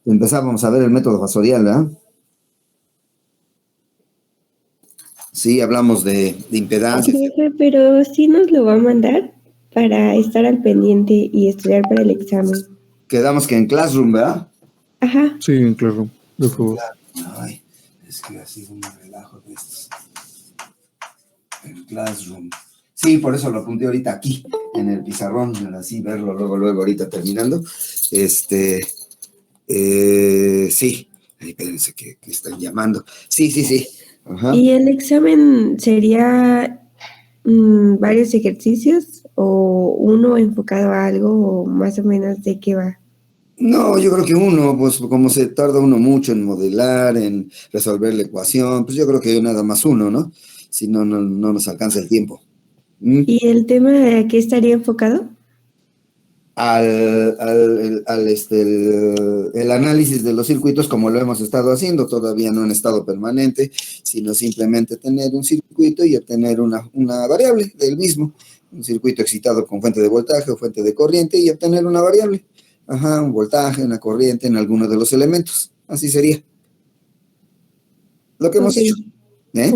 Empezábamos a ver el método fasorial, ¿verdad? Sí, hablamos de impedancias. Profe, pero sí nos lo va a mandar para estar al pendiente y estudiar para el examen. Quedamos que en Classroom, ¿verdad? Ajá. Sí, claro, por favor. Ay, es que ha sido un relajo de estos. El Classroom. Sí, por eso lo apunté ahorita aquí, en el pizarrón, así verlo luego, ahorita terminando. Sí. Ay, espérense que están llamando. Sí. Ajá. ¿Y el examen sería varios ejercicios o uno enfocado a algo o más o menos de qué va? No, yo creo que uno, pues como se tarda uno mucho en modelar, en resolver la ecuación, pues yo creo que nada más uno, ¿no? Si no, no nos alcanza el tiempo. ¿Mm? ¿Y el tema a qué estaría enfocado? El análisis de los circuitos como lo hemos estado haciendo, todavía no en estado permanente, sino simplemente tener un circuito y obtener una variable del mismo, un circuito excitado con fuente de voltaje o fuente de corriente y obtener una variable, un voltaje, una corriente en alguno de los elementos, así sería lo que hemos Ok. hecho, ¿eh?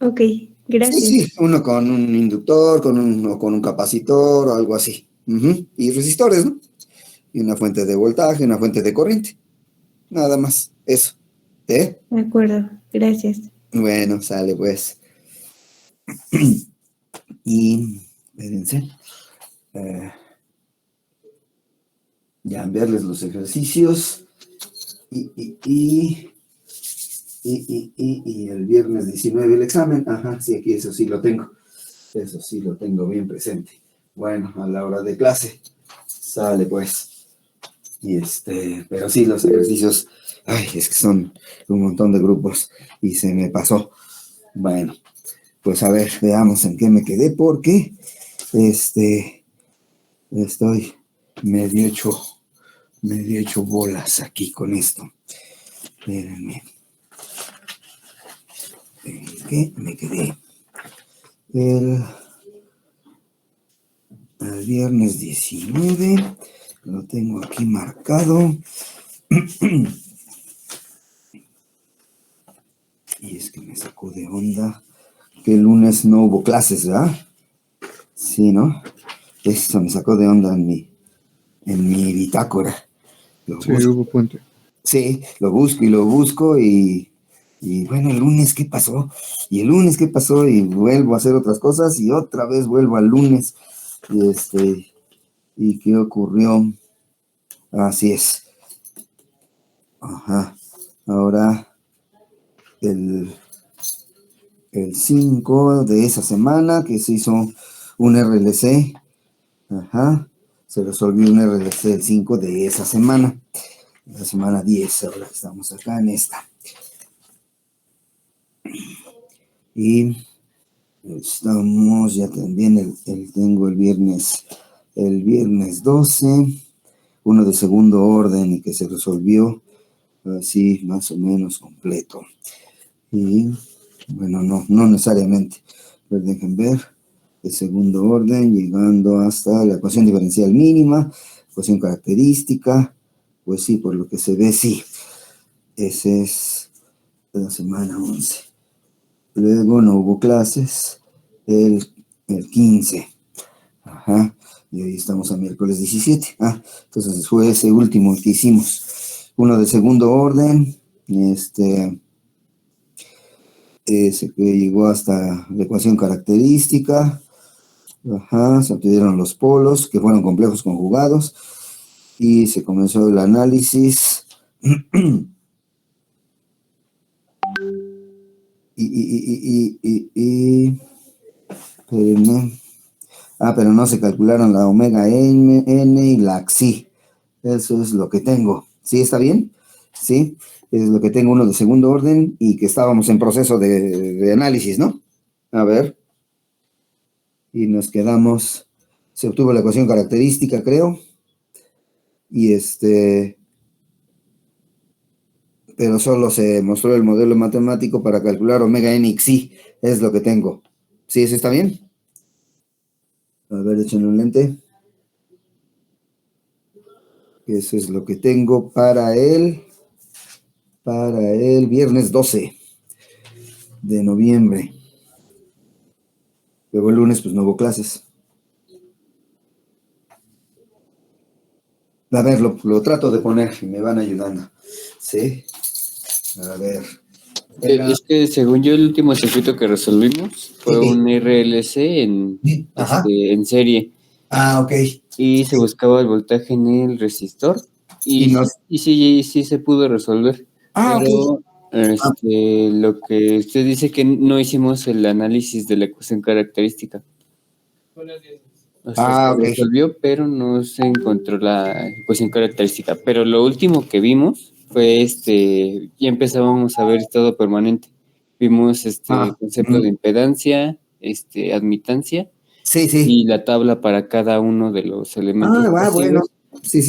Ok, Sí, gracias. uno con un inductor, con un capacitor o algo así, y resistores, ¿no? Y una fuente de voltaje, una fuente de corriente. Nada más, eso. ¿Eh? De acuerdo, gracias. Bueno, sale pues. Y, espérense, ya enviarles los ejercicios. Y el viernes 19 el examen. Ajá, sí, aquí eso sí lo tengo. Eso sí lo tengo bien presente. Bueno, a la hora de clase. Sale pues. Pero sí, los ejercicios, ay, es que son un montón de grupos y se me pasó. Bueno, pues a ver, veamos en qué me quedé, porque estoy medio hecho bolas aquí con esto. Espérenme. ¿En qué me quedé? El viernes 19, lo tengo aquí marcado. Y es que me sacó de onda que el lunes no hubo clases, ¿verdad? Sí, ¿no? Eso me sacó de onda en mi bitácora. Lo Sí, busco. hubo puente. Sí, lo busco y bueno, el lunes, ¿qué pasó? Y el lunes, ¿qué pasó? Y vuelvo a hacer otras cosas y otra vez vuelvo al lunes. ¿Y qué ocurrió? Así es. Ajá. Ahora, el 5 de esa semana que se hizo un RLC. Ajá. Se resolvió un RLC el 5 de esa semana. La semana 10, ahora que estamos acá en esta. Y estamos ya también, tengo el viernes 12, uno de segundo orden y que se resolvió así más o menos completo. Y bueno, no necesariamente, pero dejen ver, de segundo orden, llegando hasta la ecuación diferencial mínima, ecuación característica, pues sí, por lo que se ve, sí. Ese es la semana 11. Luego no hubo clases el 15. Ajá. Y hoy estamos a miércoles 17. Entonces fue ese último que hicimos. Uno de segundo orden. Ese que llegó hasta la ecuación característica. Ajá. Se obtuvieron los polos, que fueron complejos conjugados. Y se comenzó el análisis. Espérenme. Pero no se calcularon la omega n y la xi. Eso es lo que tengo. ¿Sí está bien? Sí, es lo que tengo, uno de segundo orden y que estábamos en proceso de análisis, ¿no? A ver. Y nos quedamos, se obtuvo la ecuación característica, creo. Y pero solo se mostró el modelo matemático para calcular omega n y xi. Es lo que tengo. ¿Sí, eso está bien? A ver, échenle un lente. Eso es lo que tengo para el viernes 12 de noviembre. Luego el lunes, pues no hubo clases. A ver, lo trato de poner y me van ayudando. ¿Sí? A ver. Es que según yo el último circuito que resolvimos fue un RLC en serie. Ok. Y se buscaba el voltaje en el resistor y sí se pudo resolver. Pero lo que usted dice que no hicimos el análisis de la ecuación característica. O sea, se resolvió, pero no se encontró la ecuación característica. Pero lo último que vimos fue ya empezábamos a ver estado permanente. Vimos concepto de impedancia, admitancia, y la tabla para cada uno de los elementos. Bueno. Sí.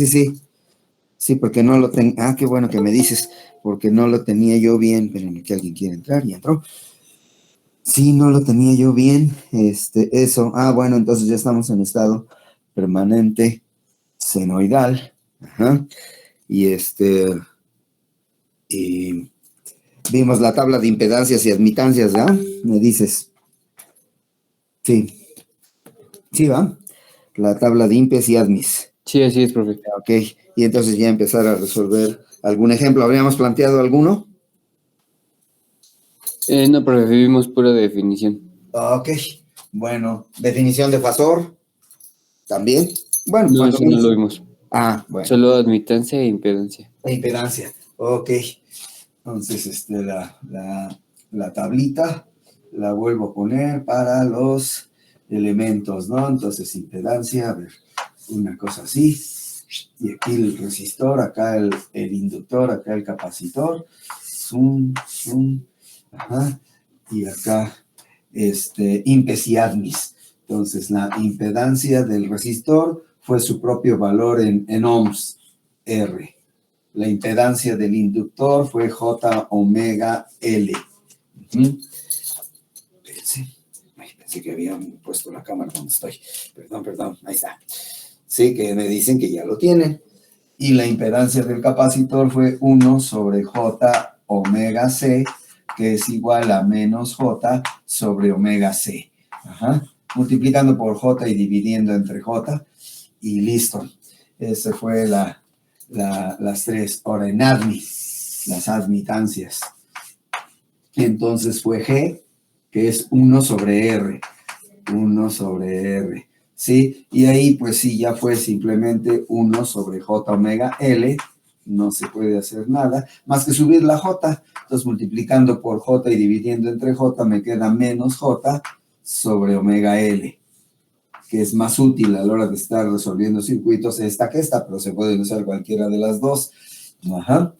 Sí, porque no lo tenía. Qué bueno que me dices, porque no lo tenía yo bien. Pero que alguien quiere entrar y entró. Sí, no lo tenía yo bien. Eso. Bueno, entonces ya estamos en estado permanente senoidal. Ajá. Y y vimos la tabla de impedancias y admitancias, ¿verdad? Me dices. Sí. Sí, ¿va? La tabla de impes y admis. Sí, así es, profe. Ok. Y entonces ya empezar a resolver algún ejemplo. ¿Habríamos planteado alguno? No, profe, vimos pura definición. Ok. Bueno, definición de fasor. ¿También? Bueno, no, eso no lo vimos. Bueno. Solo admitancia e impedancia. Impedancia. Ok. Entonces, la tablita la vuelvo a poner para los elementos, ¿no? Entonces, impedancia, a ver, una cosa así. Y aquí el resistor, acá el inductor, acá el capacitor. Zoom. Ajá. Y acá, impes y admis. Entonces, la impedancia del resistor fue su propio valor en ohms, R. La impedancia del inductor fue J omega L. Pensé que había puesto la cámara donde estoy. Perdón, ahí está. Sí, que me dicen que ya lo tienen. Y la impedancia del capacitor fue 1 sobre J omega C, que es igual a menos J sobre omega C. Ajá. Multiplicando por J y dividiendo entre J. Y listo. Esa fue las tres. Ahora en admi, las admitancias. Entonces fue G, que es 1 sobre R. 1 sobre R. ¿Sí? Y ahí pues sí, ya fue simplemente 1 sobre J omega L. No se puede hacer nada más que subir la J. Entonces multiplicando por J y dividiendo entre J me queda menos J sobre omega L, que es más útil a la hora de estar resolviendo circuitos esta que esta, pero se puede usar cualquiera de las dos. Ajá.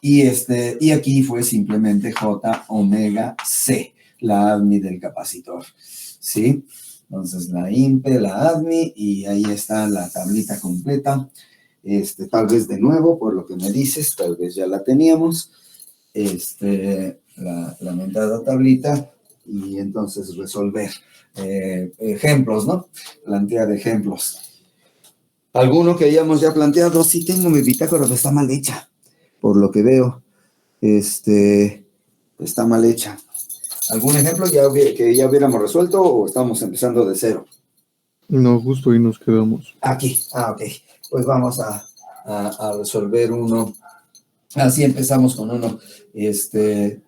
Y aquí fue simplemente J omega C, la admi del capacitor. ¿Sí? Entonces la impe, la admi, y ahí está la tablita completa. Tal vez de nuevo, por lo que me dices, tal vez ya la teníamos. La mentada tablita, y entonces resolver ejemplos, ¿no? Plantear ejemplos. ¿Alguno que hayamos ya planteado? Sí, tengo mi bitácora, pero está mal hecha, por lo que veo. Está mal hecha. ¿Algún ejemplo que ya hubiéramos resuelto o estamos empezando de cero? No, justo ahí nos quedamos. Aquí, ok. Pues vamos a resolver uno. Así empezamos con uno,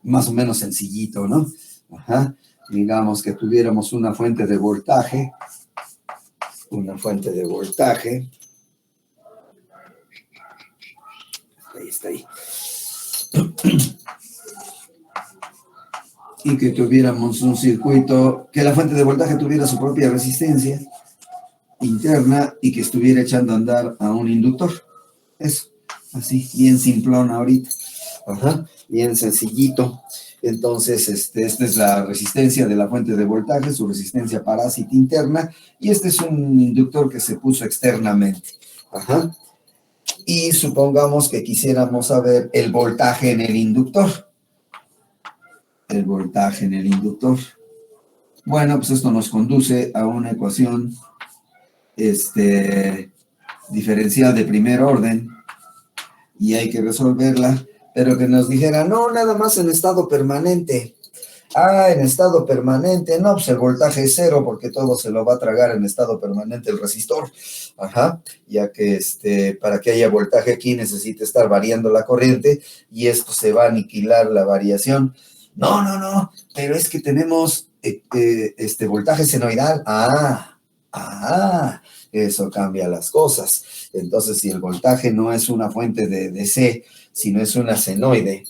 más o menos sencillito, ¿no? Ajá. Digamos que tuviéramos una fuente de voltaje. Está ahí. Y que tuviéramos un circuito, que la fuente de voltaje tuviera su propia resistencia interna y que estuviera echando a andar a un inductor. Eso, así, bien simplón ahorita. Ajá, bien sencillito. Entonces, esta es la resistencia de la fuente de voltaje, su resistencia parásita interna, y este es un inductor que se puso externamente. Ajá. Y supongamos que quisiéramos saber el voltaje en el inductor. Bueno, pues esto nos conduce a una ecuación diferencial de primer orden y hay que resolverla, pero que nos dijera, no, nada más en estado permanente. Ah, en estado permanente, no, pues el voltaje es cero porque todo se lo va a tragar en estado permanente el resistor. Ajá, ya que para que haya voltaje aquí necesita estar variando la corriente y esto se va a aniquilar la variación. No, pero es que tenemos voltaje senoidal. Eso cambia las cosas. Entonces, si el voltaje no es una fuente de DC, sino es una senoide,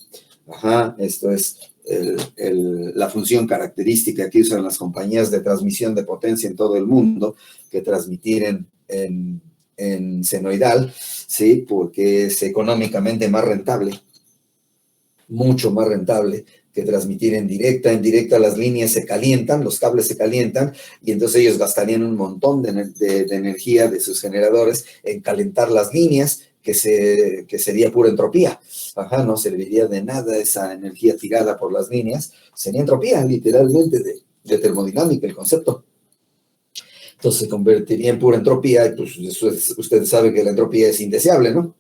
ajá, esto es la función característica que usan las compañías de transmisión de potencia en todo el mundo, que transmitir en senoidal, ¿sí? Porque es económicamente más rentable, mucho más rentable que transmitir en directa. En directa las líneas se calientan, los cables se calientan, y entonces ellos gastarían un montón de energía de sus generadores en calentar las líneas, que sería pura entropía. Ajá, no serviría de nada esa energía tirada por las líneas, sería entropía, literalmente, de termodinámica el concepto. Entonces se convertiría en pura entropía, y pues ustedes saben que la entropía es indeseable, ¿no?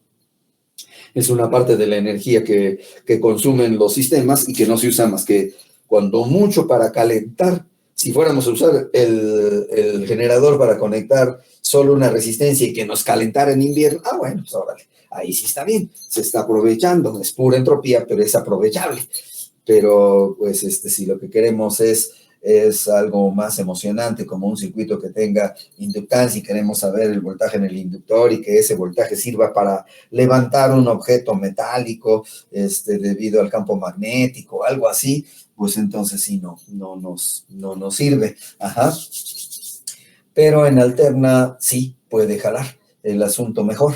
Es una parte de la energía que consumen los sistemas y que no se usa más que cuando mucho para calentar. Si fuéramos a usar el generador para conectar solo una resistencia y que nos calentara en invierno, bueno, pues órale, ahí sí está bien, se está aprovechando, es pura entropía, pero es aprovechable. Pero, pues, si lo que queremos es algo más emocionante, como un circuito que tenga inductancia y queremos saber el voltaje en el inductor y que ese voltaje sirva para levantar un objeto metálico debido al campo magnético, algo así, pues entonces sí, no nos sirve. Ajá. Pero en alterna sí puede jalar el asunto mejor.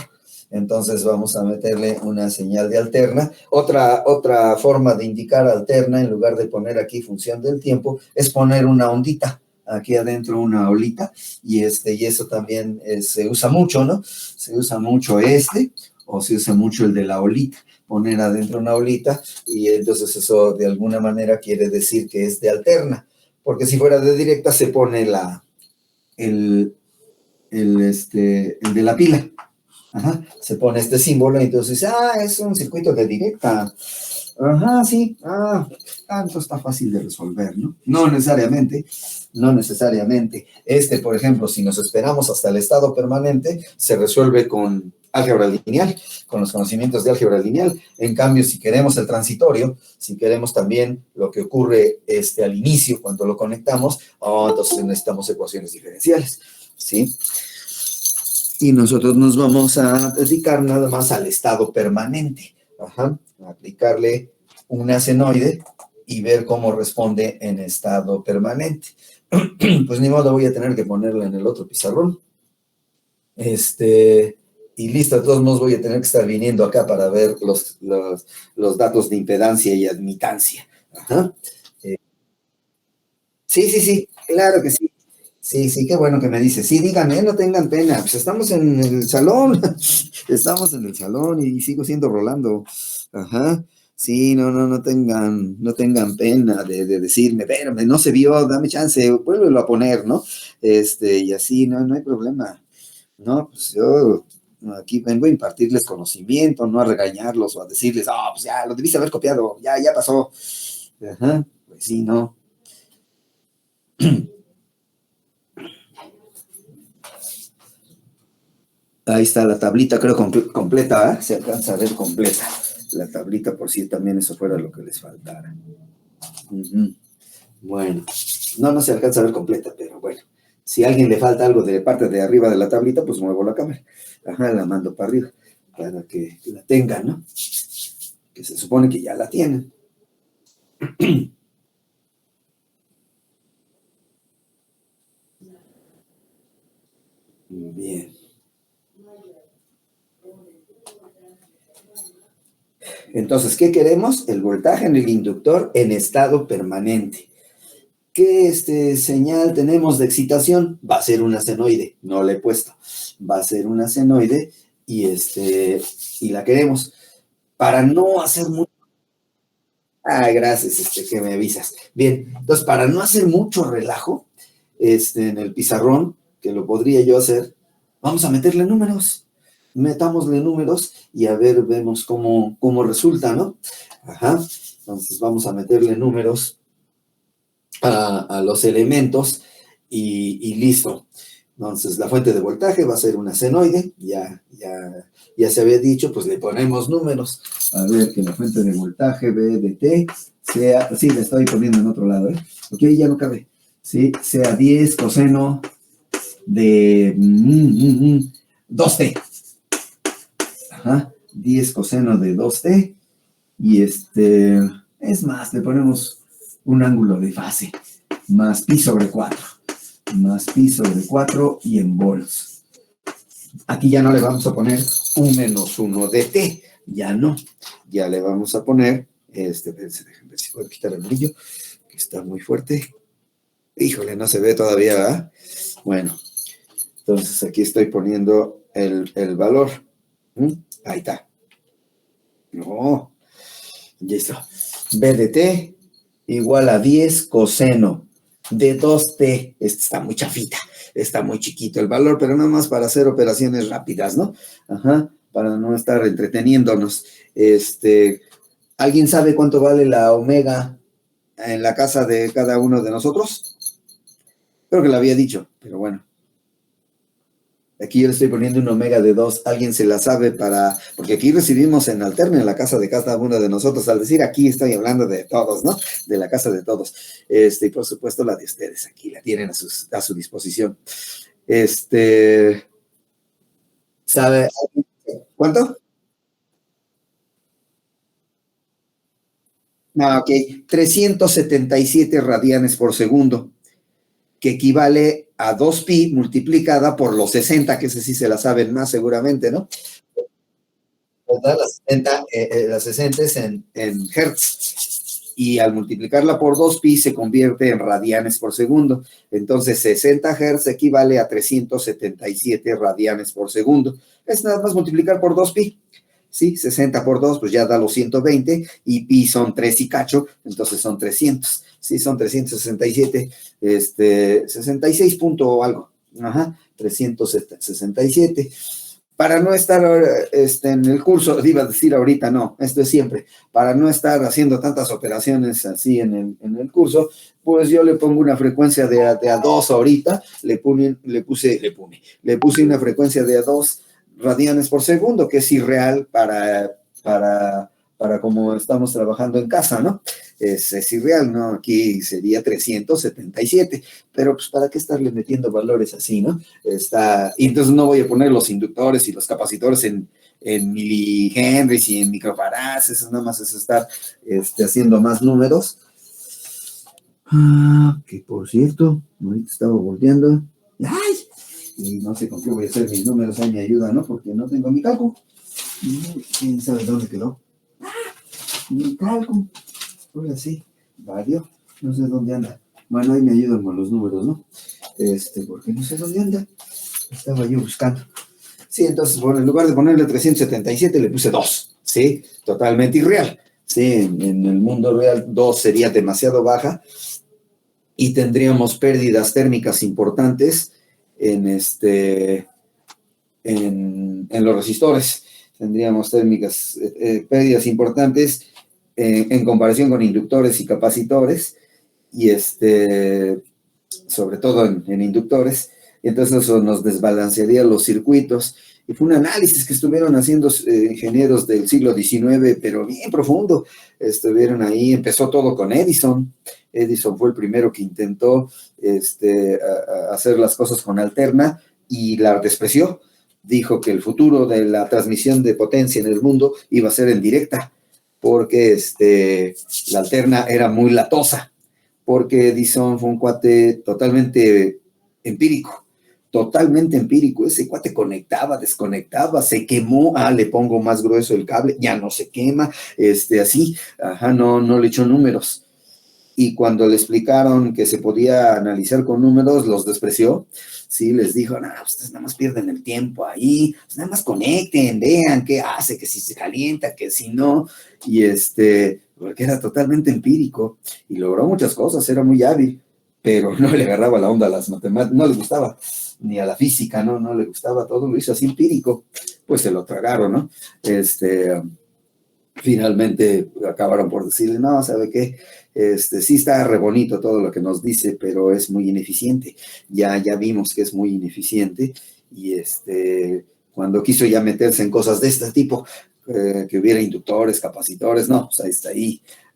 Entonces vamos a meterle una señal de alterna. Otra forma de indicar alterna, en lugar de poner aquí función del tiempo, es poner una ondita. Aquí adentro una olita. Y eso también se usa mucho, ¿no? Se usa mucho o se usa mucho el de la olita. Poner adentro una olita y entonces eso de alguna manera quiere decir que es de alterna. Porque si fuera de directa se pone el de la pila. Ajá, se pone este símbolo y entonces dice, es un circuito de directa. Ajá, sí, esto está fácil de resolver, ¿no? No necesariamente. Por ejemplo, si nos esperamos hasta el estado permanente, se resuelve con álgebra lineal, con los conocimientos de álgebra lineal. En cambio, si queremos el transitorio, si queremos también lo que ocurre al inicio cuando lo conectamos, entonces necesitamos ecuaciones diferenciales, ¿sí? Y nosotros nos vamos a dedicar nada más al estado permanente. Ajá, aplicarle una senoide y ver cómo responde en estado permanente. Pues ni modo, voy a tener que ponerla en el otro pizarrón. Y listo, de todos modos voy a tener que estar viniendo acá para ver los datos de impedancia y admitancia. Ajá. Sí, claro que sí. Sí, qué bueno que me dice. Sí, díganme, no tengan pena. Pues estamos en el salón. Estamos en el salón y sigo siendo Rolando. Ajá. Sí, no tengan pena de decirme, espérame, no se vio, dame chance, vuélvelo a poner, ¿no? Y así, no hay problema. No, pues yo aquí vengo a impartirles conocimiento, no a regañarlos o a decirles, pues ya, lo debiste haber copiado, ya pasó. Ajá, pues sí, no. Ahí está la tablita, creo, completa, ¿eh? Se alcanza a ver completa la tablita, por si también eso fuera lo que les faltara. Bueno, no se alcanza a ver completa, pero bueno. Si a alguien le falta algo de parte de arriba de la tablita, pues muevo la cámara. Ajá, la mando para arriba, para que la tengan, ¿no? Que se supone que ya la tienen. Bien. Entonces, ¿qué queremos? El voltaje en el inductor en estado permanente. ¿Qué señal tenemos de excitación? Va a ser una senoide, no la he puesto. Va a ser una senoide y la queremos. Para no hacer mucho... gracias, que me avisas. Bien, entonces, para no hacer mucho relajo, en el pizarrón, que lo podría yo hacer, vamos a meterle números. metámosle números y a ver, vemos cómo resulta, ¿no? Ajá. Entonces vamos a meterle números a los elementos y listo. Entonces la fuente de voltaje va a ser una senoide, ya se había dicho, pues le ponemos números. A ver, que la fuente de voltaje B de T sea, sí, le estoy poniendo en otro lado, ok, ya no cabe, sí, sea 10 coseno de 2T. Ajá, 10 coseno de 2T. Y es más, le ponemos un ángulo de fase, más pi sobre 4. Más pi sobre 4 y en volts. Aquí ya no le vamos a poner un menos 1 de T, ya no. Ya le vamos a poner, déjenme ver si puedo quitar el brillo, que está muy fuerte. Híjole, no se ve todavía, ¿verdad? Bueno, entonces aquí estoy poniendo el valor. Ahí está. No, ya está. B de T igual a 10 coseno de 2T. Está muy chafita, está muy chiquito el valor, pero nada más para hacer operaciones rápidas, ¿no? Ajá, para no estar entreteniéndonos. ¿Alguien sabe cuánto vale la omega en la casa de cada uno de nosotros? Creo que lo había dicho, pero bueno. Aquí yo le estoy poniendo un omega de 2. ¿Alguien se la sabe porque aquí recibimos en alterna en la casa de cada uno de nosotros? Al decir aquí estoy hablando de todos, ¿no? De la casa de todos. Y por supuesto la de ustedes. Aquí la tienen a su disposición. ¿Sabe cuánto? Ok. 377 radianes por segundo, que equivale a 2pi multiplicada por los 60, que ese sí se la saben más seguramente, ¿no? ¿Verdad? La 60 es en hertz, y al multiplicarla por 2pi se convierte en radianes por segundo. Entonces 60 hertz equivale a 377 radianes por segundo. Es nada más multiplicar por 2pi. Sí, 60 por 2, pues ya da los 120, y pi son 3 y cacho, entonces son 300. Sí, son 367, 66 punto algo. Ajá, 367. Para no estar en el curso, iba a decir ahorita, no, esto es siempre, para no estar haciendo tantas operaciones así en el curso, pues yo le pongo una frecuencia de a 2 ahorita, le puse una frecuencia de a 2 radianes por segundo, que es irreal para como estamos trabajando en casa, ¿no? Es irreal, ¿no? Aquí sería 377, pero pues para qué estarle metiendo valores así, ¿no? Y entonces no voy a poner los inductores y los capacitores en milihenries y en microfarads, eso nada más es estar haciendo más números. Que por cierto, ahorita estaba volteando. ¡Ay! Y no sé con qué voy a hacer mis números, ahí me ayuda, ¿no? Porque no tengo mi cálculo. ¿Quién sabe dónde quedó? Mi cálculo. Ahora sí, varió. No sé dónde anda. Bueno, ahí me ayudan con los números, ¿no? Porque no sé dónde anda. Estaba yo buscando. Sí, entonces, bueno, en lugar de ponerle 377, le puse 2. Sí, totalmente irreal. Sí, en el mundo real 2 sería demasiado baja y tendríamos pérdidas térmicas importantes en los resistores. Tendríamos pérdidas importantes en comparación con inductores y capacitores, y sobre todo en inductores. Entonces eso nos desbalancearía los circuitos. Y fue un análisis que estuvieron haciendo ingenieros del siglo XIX, pero bien profundo. Estuvieron ahí, empezó todo con Edison. Edison fue el primero que intentó hacer las cosas con alterna y la despreció. Dijo que el futuro de la transmisión de potencia en el mundo iba a ser en directa, porque la alterna era muy latosa, porque Edison fue un cuate totalmente empírico. Ese cuate conectaba, desconectaba, se quemó, le pongo más grueso el cable, ya no se quema, así, no le echó números. Y cuando le explicaron que se podía analizar con números, los despreció. Sí, les dijo, no, ustedes nada más pierden el tiempo ahí, pues nada más conecten, vean qué hace, que si se calienta, que si no, y porque era totalmente empírico, y logró muchas cosas, era muy hábil, pero no le agarraba la onda a las matemáticas, no les gustaba. ni a la física, ¿no? No le gustaba, todo lo hizo así empírico, pues se lo tragaron, ¿no? Finalmente acabaron por decirle, no, ¿sabe qué? Sí está re bonito todo lo que nos dice, pero es muy ineficiente. Ya vimos que es muy ineficiente y cuando quiso ya meterse en cosas de este tipo, que hubiera inductores, capacitores, no, o sea,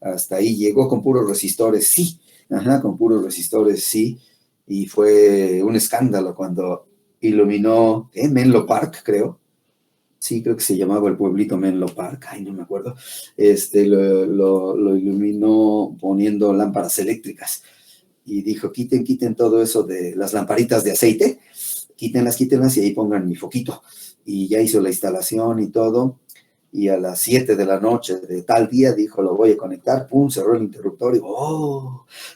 hasta ahí llegó con puros resistores, sí, ajá, con puros resistores, sí, y fue un escándalo cuando iluminó Menlo Park, creo. Sí, creo que se llamaba el pueblito Menlo Park, ay, no me acuerdo. Lo iluminó poniendo lámparas eléctricas y dijo, quiten todo eso de las lamparitas de aceite, quítenlas y ahí pongan mi foquito. Y ya hizo la instalación y todo, y a las 7 de la noche de tal día dijo, lo voy a conectar, pum, cerró el interruptor y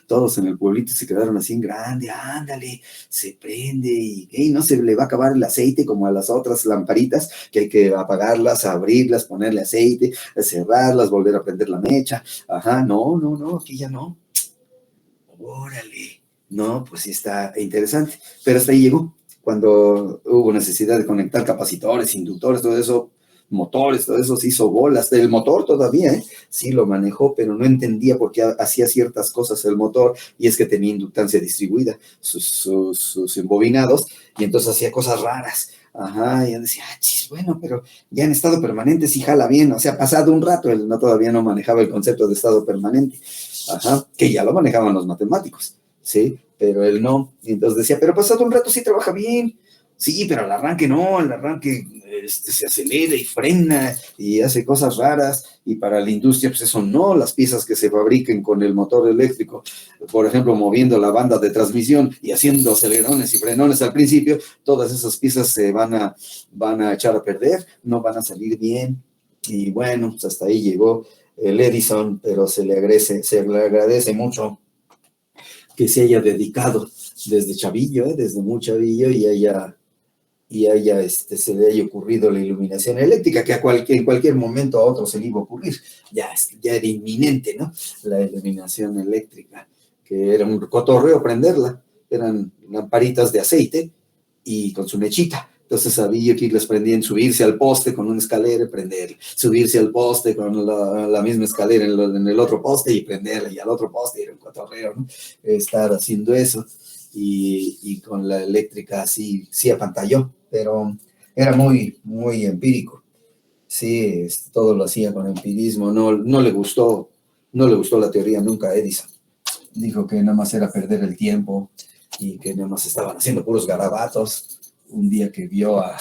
todos en el pueblito se quedaron así en grande, ándale, se prende y no se le va a acabar el aceite como a las otras lamparitas, que hay que apagarlas, abrirlas, ponerle aceite, cerrarlas, volver a prender la mecha. Ajá, no, aquí ya no. Órale, no, pues sí está interesante, pero hasta ahí llegó. Cuando hubo necesidad de conectar capacitores, inductores, todo eso, motores, todo eso se hizo bolas. El motor todavía, sí lo manejó, pero no entendía por qué hacía ciertas cosas el motor, y es que tenía inductancia distribuida, sus embobinados, y entonces hacía cosas raras. Ajá, y él decía, bueno, pero ya en estado permanente sí jala bien, o sea, pasado un rato, él todavía no manejaba el concepto de estado permanente, ajá, que ya lo manejaban los matemáticos, ¿sí? Pero él no, y entonces decía, pero pasado un rato sí trabaja bien, sí, pero al arranque no, al arranque se acelera y frena y hace cosas raras, y para la industria pues eso no, las piezas que se fabriquen con el motor eléctrico, por ejemplo, moviendo la banda de transmisión y haciendo acelerones y frenones al principio, todas esas piezas se van a echar a perder, no van a salir bien, y bueno, pues hasta ahí llegó el Edison, pero se le agradece mucho que se haya dedicado desde chavillo, desde muy chavillo, y haya se le haya ocurrido la iluminación eléctrica, que en cualquier momento a otro se le iba a ocurrir, ya era inminente, ¿no? La iluminación eléctrica, que era un cotorreo prenderla, eran lamparitas de aceite y con su mechita. Entonces había que irles prendían, subirse al poste con una escalera y prenderla, subirse al poste con la misma escalera en el otro poste y prenderla, y al otro poste era un cotorreo, ¿no? Estar haciendo eso, y con la eléctrica sí apantalló, pero era muy, muy empírico. Sí, todo lo hacía con empirismo, no le gustó la teoría nunca a Edison. Dijo que nada más era perder el tiempo y que nada más estaban haciendo puros garabatos. Un día que vio a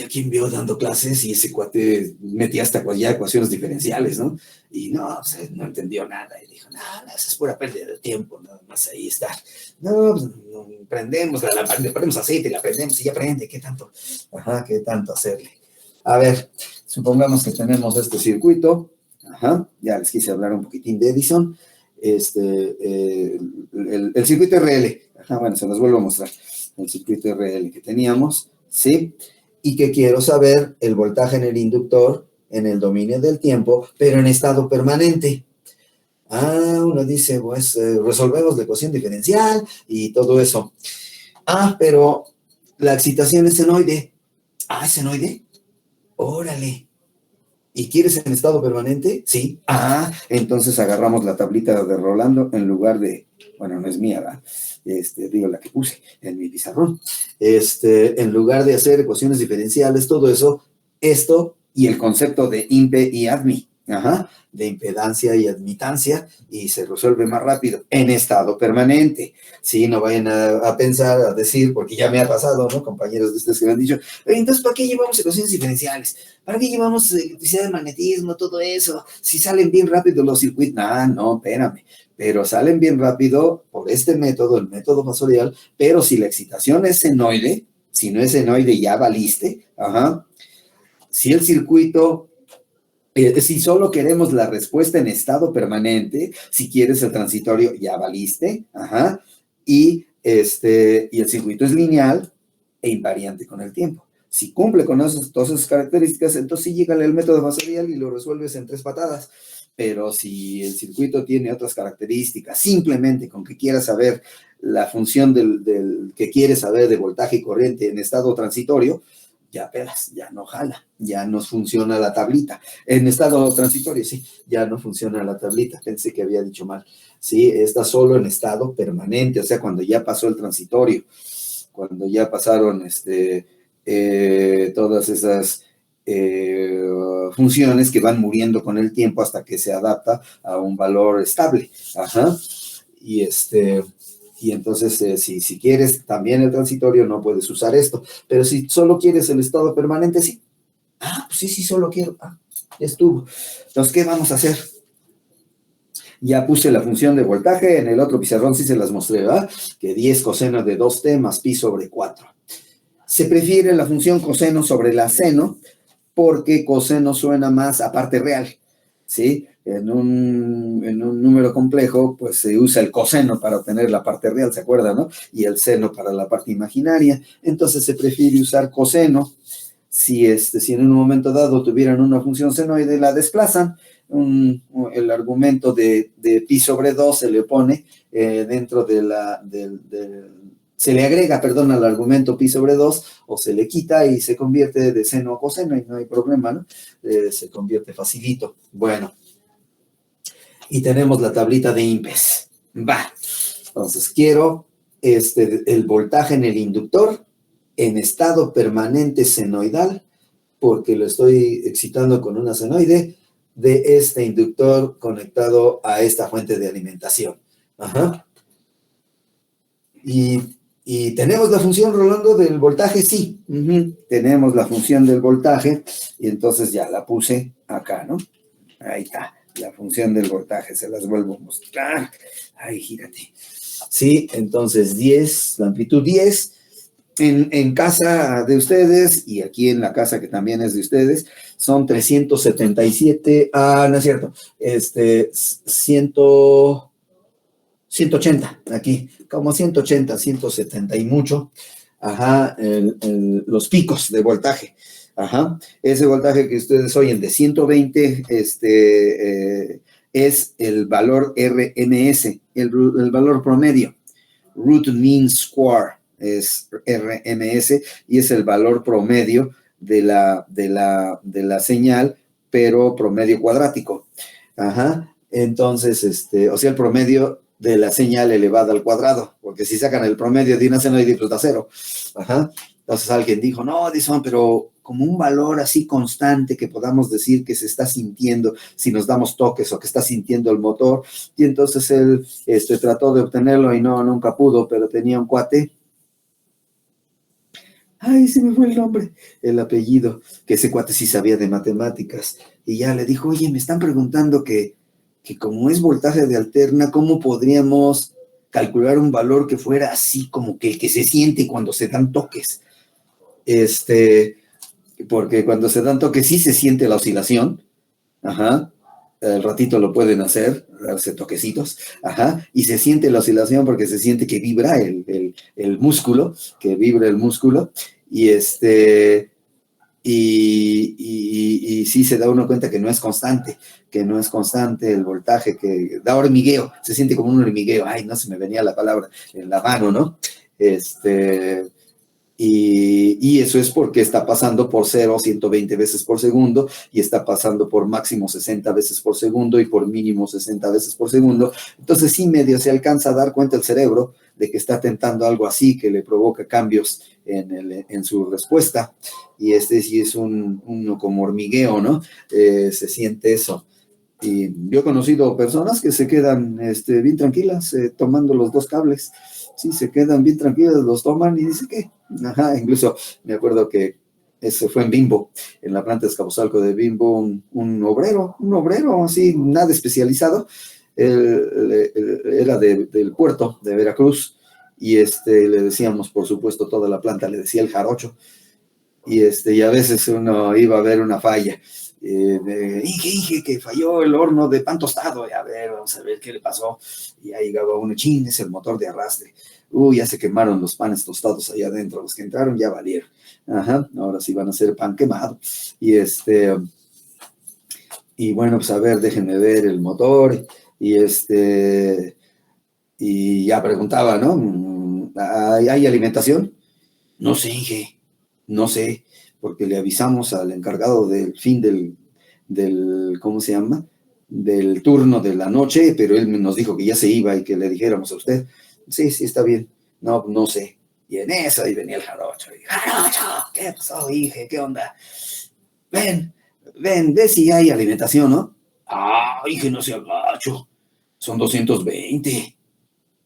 quién vio dando clases, y ese cuate metía hasta ya ecuaciones diferenciales, ¿no? Y no, pues, no entendió nada, y dijo, no, eso es pura pérdida de tiempo, nada más ahí está. No, pues, prendemos la lámpara, le ponemos aceite, la prendemos y ya prende, ¿qué tanto? Ajá, ¿qué tanto hacerle? A ver, supongamos que tenemos este circuito, ajá, ya les quise hablar un poquitín de Edison, el circuito RL, ajá, bueno, se los vuelvo a mostrar, el circuito RL que teníamos, ¿sí? Y que quiero saber el voltaje en el inductor en el dominio del tiempo, pero en estado permanente. Uno dice, pues resolvemos la ecuación diferencial y todo eso. Pero la excitación es senoide. ¿Es senoide? Órale. ¿Y quieres en estado permanente? Sí. Entonces agarramos la tablita de Rolando en lugar de, bueno, no es mía, ¿verdad? Digo, la que puse en mi pizarrón. En lugar de hacer ecuaciones diferenciales, todo eso, esto y el concepto de impe y admi, de impedancia y admitancia, y se resuelve más rápido en estado permanente. Sí, no vayan a pensar, a decir, porque ya me ha pasado, ¿no? Compañeros de ustedes que me han dicho, entonces, ¿para qué llevamos ecuaciones diferenciales? ¿Para qué llevamos electricidad de magnetismo, todo eso? Si salen bien rápido los circuitos. No, espérame. Pero salen bien rápido por este método, el método fasorial, pero si la excitación es senoide, si no es senoide ya valiste, si el circuito, si solo queremos la respuesta en estado permanente, si quieres el transitorio ya valiste, y el circuito es lineal e invariante con el tiempo. Si cumple con todas esas características, entonces sí llega el método fasorial y lo resuelves en 3 patadas. Pero si el circuito tiene otras características, simplemente con que quieras saber la función del que quieres saber de voltaje y corriente en estado transitorio, ya pelas, ya no jala, ya no funciona la tablita. En estado transitorio, sí, ya no funciona la tablita. Pensé que había dicho mal. Sí, está solo en estado permanente, o sea, cuando ya pasó el transitorio, cuando ya pasaron todas esas funciones que van muriendo con el tiempo hasta que se adapta a un valor estable. Ajá. Y entonces, si quieres también el transitorio, no puedes usar esto. Pero si solo quieres el estado permanente, sí. Pues sí, solo quiero. Ya estuvo. Entonces, ¿qué vamos a hacer? Ya puse la función de voltaje. En el otro pizarrón sí se las mostré, ¿verdad? Que 10 coseno de 2t más pi sobre 4. Se prefiere la función coseno sobre la seno porque coseno suena más a parte real, ¿sí? En un número complejo, pues se usa el coseno para obtener la parte real, ¿se acuerdan, no? Y el seno para la parte imaginaria. Entonces se prefiere usar coseno. Si en un momento dado tuvieran una función senoide, la desplazan. El argumento de pi sobre 2 se le pone dentro de se le agrega, perdón, al argumento pi sobre 2, o se le quita y se convierte de seno a coseno y no hay problema, ¿no? Se convierte facilito. Bueno, y tenemos la tablita de IMPES. Va. Entonces, quiero el voltaje en el inductor en estado permanente senoidal, porque lo estoy excitando con una senoide de este inductor conectado a esta fuente de alimentación. Ajá. ¿Y tenemos la función, Rolando, del voltaje? Sí, tenemos la función del voltaje, y entonces ya la puse acá, ¿no? Ahí está, la función del voltaje, se las vuelvo a mostrar. Ay, gírate. Sí, entonces 10, la amplitud 10, en casa de ustedes, y aquí en la casa que también es de ustedes, son 377, no es cierto, 180, aquí, como 180, 170 y mucho, ajá, los picos de voltaje, ajá, ese voltaje que ustedes oyen de 120, es el valor RMS, el valor promedio, root mean square, es RMS, y es el valor promedio de la señal, pero promedio cuadrático, ajá, entonces, o sea, el promedio de la señal elevada al cuadrado, porque si sacan el promedio de una senoide, pues da 0. Ajá. Entonces alguien dijo, no, Edison, pero como un valor así constante que podamos decir que se está sintiendo si nos damos toques o que está sintiendo el motor. Y entonces él trató de obtenerlo y nunca pudo, pero tenía un cuate. Ay, se me fue el nombre, el apellido, que ese cuate sí sabía de matemáticas. Y ya le dijo, oye, me están preguntando que como es voltaje de alterna, ¿cómo podríamos calcular un valor que fuera así como que el que se siente cuando se dan toques? Porque cuando se dan toques sí se siente la oscilación, ajá, al ratito lo pueden hacer, darse toquecitos, ajá, y se siente la oscilación porque se siente que vibra el músculo, que vibra el músculo, y y sí se da uno cuenta que no es constante el voltaje, que da hormigueo, se siente como un hormigueo, ay, no se me venía la palabra en la mano, ¿no? Y eso es porque está pasando por 0, 120 veces por segundo, y está pasando por máximo 60 veces por segundo y por mínimo 60 veces por segundo. Entonces sí medio se alcanza a dar cuenta el cerebro de que está tentando algo así que le provoca cambios en su respuesta, y sí es uno como hormigueo, ¿no? Se siente eso. Y yo he conocido personas que se quedan bien tranquilas tomando los 2 cables. Sí, se quedan bien tranquilas, los toman y dicen que, ajá, incluso me acuerdo que ese fue en Bimbo, en la planta de Escaposalco de Bimbo, un obrero, así, nada especializado, era del puerto de Veracruz, y le decíamos, por supuesto, toda la planta, le decía el jarocho, y a veces uno iba a ver una falla, Inge, que falló el horno de pan tostado. A ver, vamos a ver qué le pasó. Y ahí llegaba uno, chin, es el motor de arrastre. Uy, ya se quemaron los panes tostados allá adentro. Los que entraron ya valieron. Ajá, ahora sí van a hacer pan quemado. Y bueno, pues a ver, déjenme ver el motor. Y ya preguntaba, ¿no? ¿Hay alimentación? No sé, Inge, no sé, porque le avisamos al encargado del fin del ¿cómo se llama? Del turno de la noche, pero él nos dijo que ya se iba y que le dijéramos a usted. Sí, está bien. No, no sé. Y en eso ahí venía el jarocho. ¡Jarocho! ¿Qué pasó, Inge? ¿Qué onda? Ven, ve si hay alimentación, ¿no? Inge, no sea gacho. Son 220.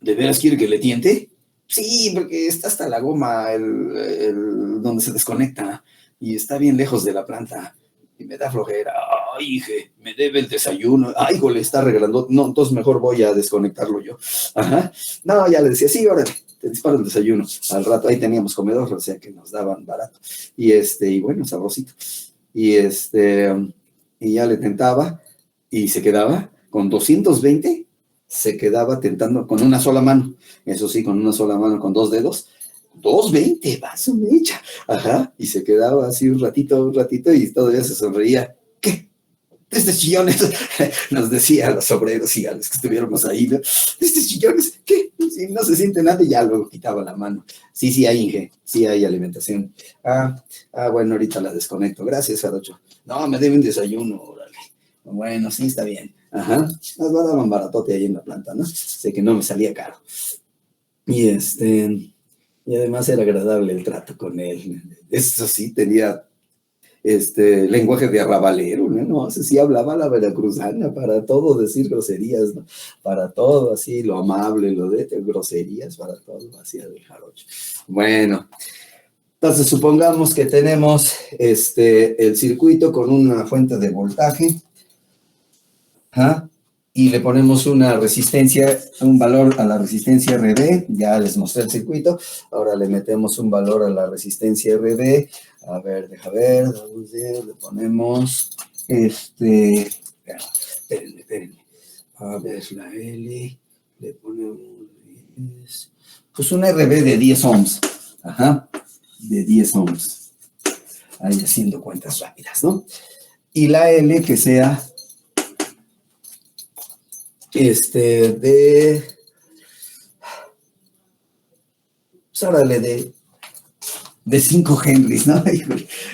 ¿De veras quiere que le tiente? Sí, porque está hasta la goma, donde se desconecta, y está bien lejos de la planta, y me da flojera. Hije, me debe el desayuno. Hijo, le está regalando. No, entonces mejor voy a desconectarlo yo. Ajá. No, ya le decía, sí, órale, te disparo el desayuno. Al rato ahí teníamos comedor, o sea que nos daban barato. Y bueno, sabrosito. Y ya le tentaba, y se quedaba con 220. Se quedaba tentando con una sola mano, eso sí, con una sola mano, con 2 dedos, 220, vaso mecha, ajá, y se quedaba así un ratito, y todavía se sonreía. ¿Qué? ¿Estos chillones? Nos decía a los obreros y a los que estuviéramos ahí, ¿no? ¿Estos chillones? ¿Qué? Si no se siente nada, ya luego quitaba la mano. Sí hay, Inge, sí hay alimentación. Bueno, ahorita la desconecto. Gracias, Jarocho. No, me debe un desayuno, órale. Bueno, sí, está bien. Ajá, nos va a dar un baratote ahí en la planta, ¿no? Sé que no me salía caro. Y además era agradable el trato con él. Eso sí, tenía lenguaje de arrabalero, ¿no? No sé si hablaba la veracruzana, para todo decir groserías, ¿no? Para todo así, lo amable, lo de groserías, para todo hacía del jarocho. Bueno, entonces supongamos que tenemos el circuito con una fuente de voltaje. Y le ponemos una resistencia, un valor a la resistencia RB, ya les mostré el circuito, ahora le metemos un valor a la resistencia RB, a ver, deja ver, le ponemos, espérenme, a ver, la L, le ponemos, pues un RB de 10 ohms, de 10 ohms, ahí haciendo cuentas rápidas, ¿no? Y la L que sea pues órale, de 5 Henrys, ¿no?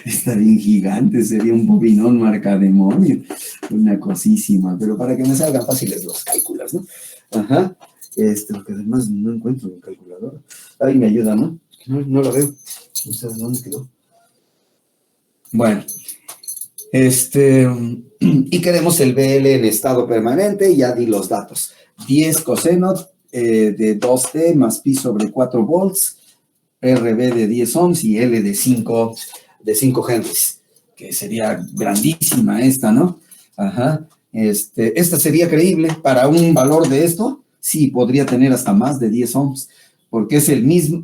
Está bien gigante, sería un bobinón marca demonio, una cosísima, pero para que me salgan fáciles los cálculos, ¿no? Ajá, porque además no encuentro mi calculadora. Ahí me ayuda, ¿no? No la veo, no sé dónde quedó. Bueno, y queremos el BL en estado permanente, ya di los datos. 10 coseno de 2T más pi sobre 4 volts, RB de 10 ohms y L de 5 Henrys, que sería grandísima esta, ¿no? Ajá. Esta sería creíble para un valor de esto, sí, podría tener hasta más de 10 ohms, porque es el mismo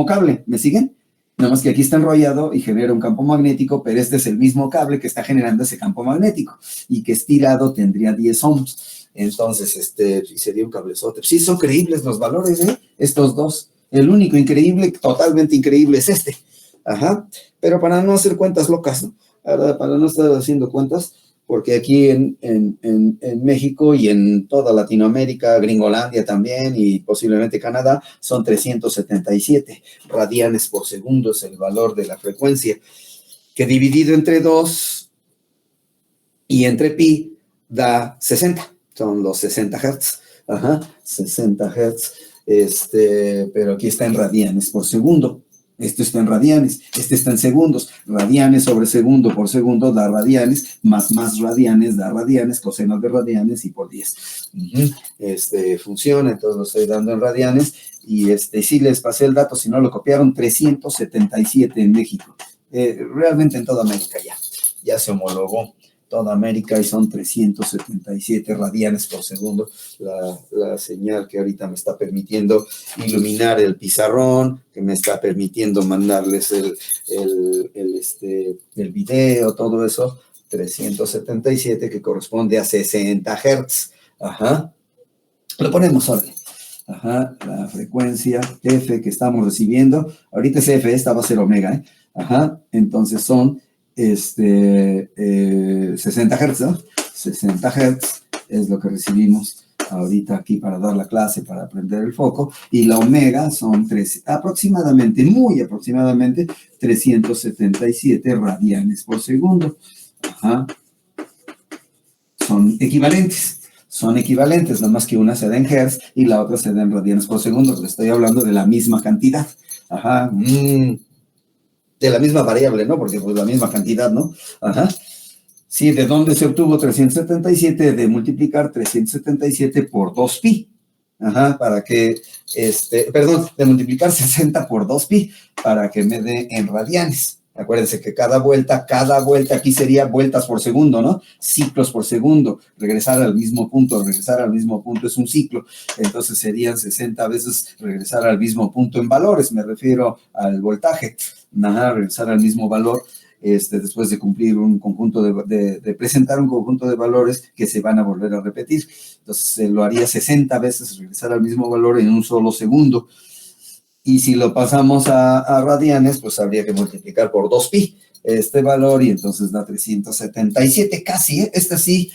cable, ¿me siguen? Nada más que aquí está enrollado y genera un campo magnético, pero este es el mismo cable que está generando ese campo magnético y que estirado tendría 10 ohms. Entonces, sería un cablezote. Sí, son creíbles los valores, estos dos. El único increíble, totalmente increíble, es este. Ajá. Pero para no hacer cuentas locas, ¿no? Ahora, para no estar haciendo cuentas, porque aquí en México y en toda Latinoamérica, Gringolandia también y posiblemente Canadá, son 377 radianes por segundo, es el valor de la frecuencia, que dividido entre 2 y entre pi da 60, son los 60 Hz. Ajá, 60 Hz, pero aquí está en radianes por segundo. Esto está en radianes, este está en segundos. Radianes sobre segundo por segundo da radianes, más radianes da radianes, coseno de radianes y por 10. Funciona, entonces lo estoy dando en radianes. Y sí les pasé el dato, si no lo copiaron, 377 en México. Realmente en toda América ya se homologó toda América y son 377 radianes por segundo la señal que ahorita me está permitiendo iluminar el pizarrón, que me está permitiendo mandarles el video, todo eso, 377 que corresponde a 60 Hz. Ajá. Lo ponemos, orden. Ajá, la frecuencia F que estamos recibiendo, ahorita es F, esta va a ser omega, ¿eh? Ajá, entonces son 60 Hz, ¿no? 60 Hz es lo que recibimos ahorita aquí para dar la clase, para prender el foco, y la omega son muy aproximadamente 377 radianes por segundo. Ajá. Son equivalentes, nada más que una se da en hertz y la otra se da en radianes por segundo. Le estoy hablando de la misma cantidad. Ajá. De la misma variable, ¿no? Porque pues la misma cantidad, ¿no? Ajá. Sí, ¿de dónde se obtuvo 377? De multiplicar 377 por 2pi. Ajá, para que, de multiplicar 60 por 2pi para que me dé en radianes. Acuérdense que cada vuelta aquí sería vueltas por segundo, ¿no? Ciclos por segundo. Regresar al mismo punto es un ciclo. Entonces serían 60 veces regresar al mismo punto en valores. Me refiero al voltaje. Nada, regresar al mismo valor después de cumplir un conjunto de presentar un conjunto de valores que se van a volver a repetir. Entonces lo haría 60 veces regresar al mismo valor en un solo segundo. Y si lo pasamos a radianes, pues habría que multiplicar por 2pi este valor y entonces da 377 casi. Sí,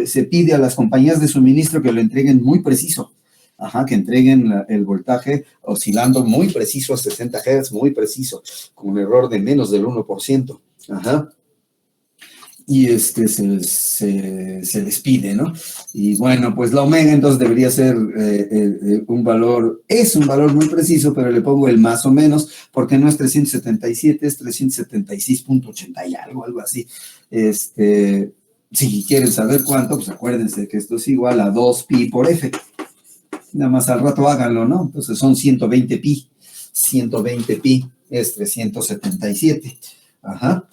se pide a las compañías de suministro que lo entreguen muy preciso. Ajá, que entreguen el voltaje oscilando muy preciso a 60 Hz, muy preciso, con un error de menos del 1%. Ajá. Y se les pide, ¿no? Y bueno, pues la omega entonces debería ser un valor muy preciso, pero le pongo el más o menos, porque no es 377, es 376.80 y algo así. Si quieren saber cuánto, pues acuérdense que esto es igual a 2pi por F. Nada más al rato háganlo, ¿no? Entonces son 120 pi. 120 pi es 377. Ajá.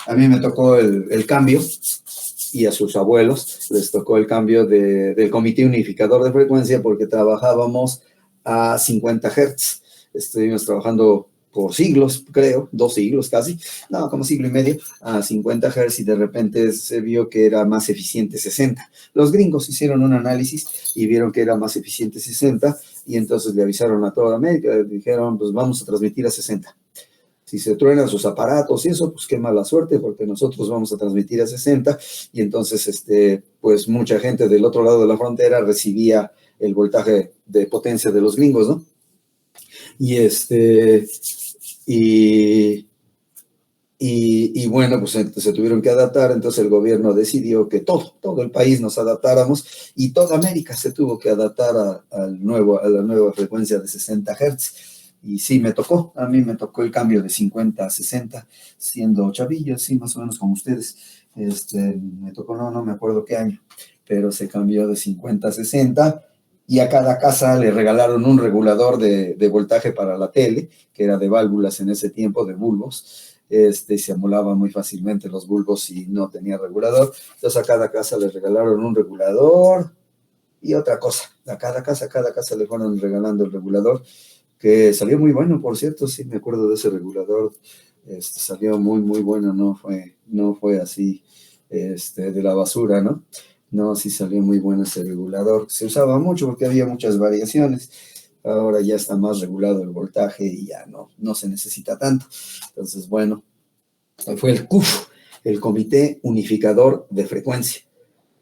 A mí me tocó el cambio y a sus abuelos les tocó el cambio del Comité Unificador de Frecuencia porque trabajábamos a 50 Hz. Estuvimos trabajando por siglos, creo, 2 siglos casi, no, como siglo y medio, a 50 Hz y de repente se vio que era más eficiente 60. Los gringos hicieron un análisis y vieron que era más eficiente 60 y entonces le avisaron a toda América, dijeron, pues vamos a transmitir a 60. Si se truenan sus aparatos y eso, pues qué mala suerte, porque nosotros vamos a transmitir a 60 y entonces, pues mucha gente del otro lado de la frontera recibía el voltaje de potencia de los gringos, ¿no? Y bueno, pues se tuvieron que adaptar, entonces el gobierno decidió que todo el país nos adaptáramos y toda América se tuvo que adaptar a la nueva frecuencia de 60 Hz. Y sí, a mí me tocó el cambio de 50 a 60, siendo chavillo, sí, más o menos como ustedes. Me tocó, no me acuerdo qué año, pero se cambió de 50 a 60 y a cada casa le regalaron un regulador de voltaje para la tele, que era de válvulas en ese tiempo, de bulbos. Se emulaba muy fácilmente los bulbos y no tenía regulador. Entonces a cada casa le regalaron un regulador y otra cosa. A cada casa le fueron regalando el regulador, que salió muy bueno, por cierto, sí me acuerdo de ese regulador, salió muy, muy bueno, no fue así, de la basura, ¿no? No, sí salió muy bueno ese regulador, se usaba mucho porque había muchas variaciones, ahora ya está más regulado el voltaje y ya no se necesita tanto, entonces bueno, fue el CUF, el Comité Unificador de Frecuencia,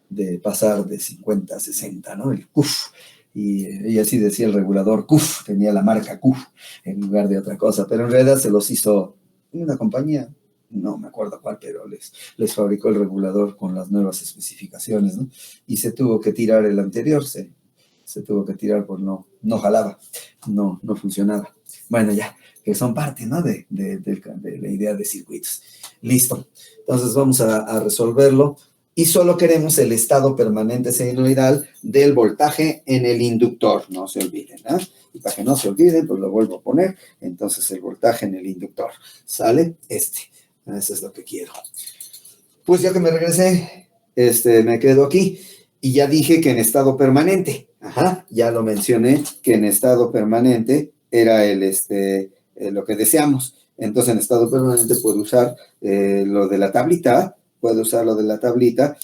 de pasar de 50 a 60, ¿no? El CUF. Y así decía el regulador CUF, tenía la marca CUF en lugar de otra cosa, pero en realidad se los hizo una compañía, no me acuerdo cuál, pero les fabricó el regulador con las nuevas especificaciones, ¿no? Y se tuvo que tirar el anterior, se tuvo que tirar por no jalaba, no funcionaba. Bueno, ya, que son parte, ¿no? De la idea de circuitos. Listo. Entonces vamos a resolverlo. Y solo queremos el estado permanente sinusoidal del voltaje en el inductor, no se olviden, ¿eh? Y para que no se olviden, pues lo vuelvo a poner, entonces el voltaje en el inductor, ¿sale? Eso es lo que quiero. Pues ya que me regresé, me quedo aquí, y ya dije que en estado permanente, ya lo mencioné, que en estado permanente era lo que deseamos, Entonces, en estado permanente puedo usar lo de la tablita,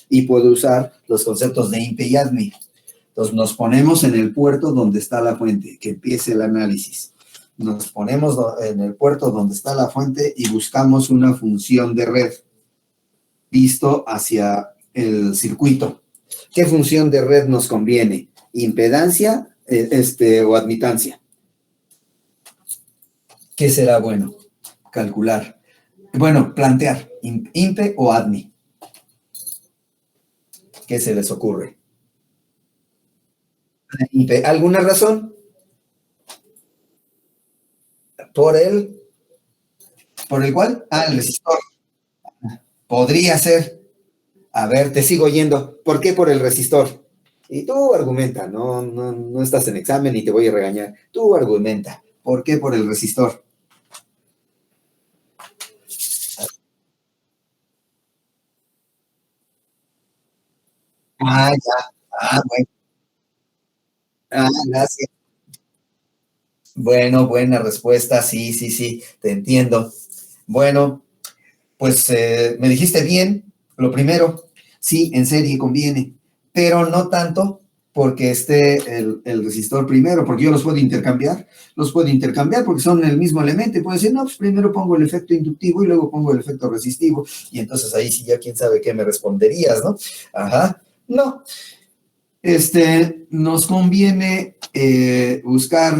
y puedo usar los conceptos de INPE y ADMI. Entonces, nos ponemos en el puerto donde está la fuente, que empiece el análisis. Nos ponemos en el puerto donde está la fuente y buscamos una función de red visto hacia el circuito. ¿Qué función de red nos conviene? ¿Impedancia o admitancia? ¿Qué será bueno? Calcular. Bueno, plantear. ¿INPE o ADMI? ¿Qué se les ocurre? ¿INPE? ¿Alguna razón? ¿Por el cuál? El resistor. Podría ser. A ver, te sigo oyendo. ¿Por qué por el resistor? Y tú argumenta, no estás en examen y te voy a regañar. Tú argumenta. ¿Por qué por el resistor? Ya. Bueno. Gracias. Bueno, buena respuesta. Sí, te entiendo. Bueno, pues me dijiste bien, lo primero, sí, en serie conviene, pero no tanto porque esté el resistor primero, porque yo los puedo intercambiar porque son el mismo elemento y puedo decir, no, pues primero pongo el efecto inductivo y luego pongo el efecto resistivo, y entonces ahí sí ya quién sabe qué me responderías, ¿no? Ajá, no. Nos conviene buscar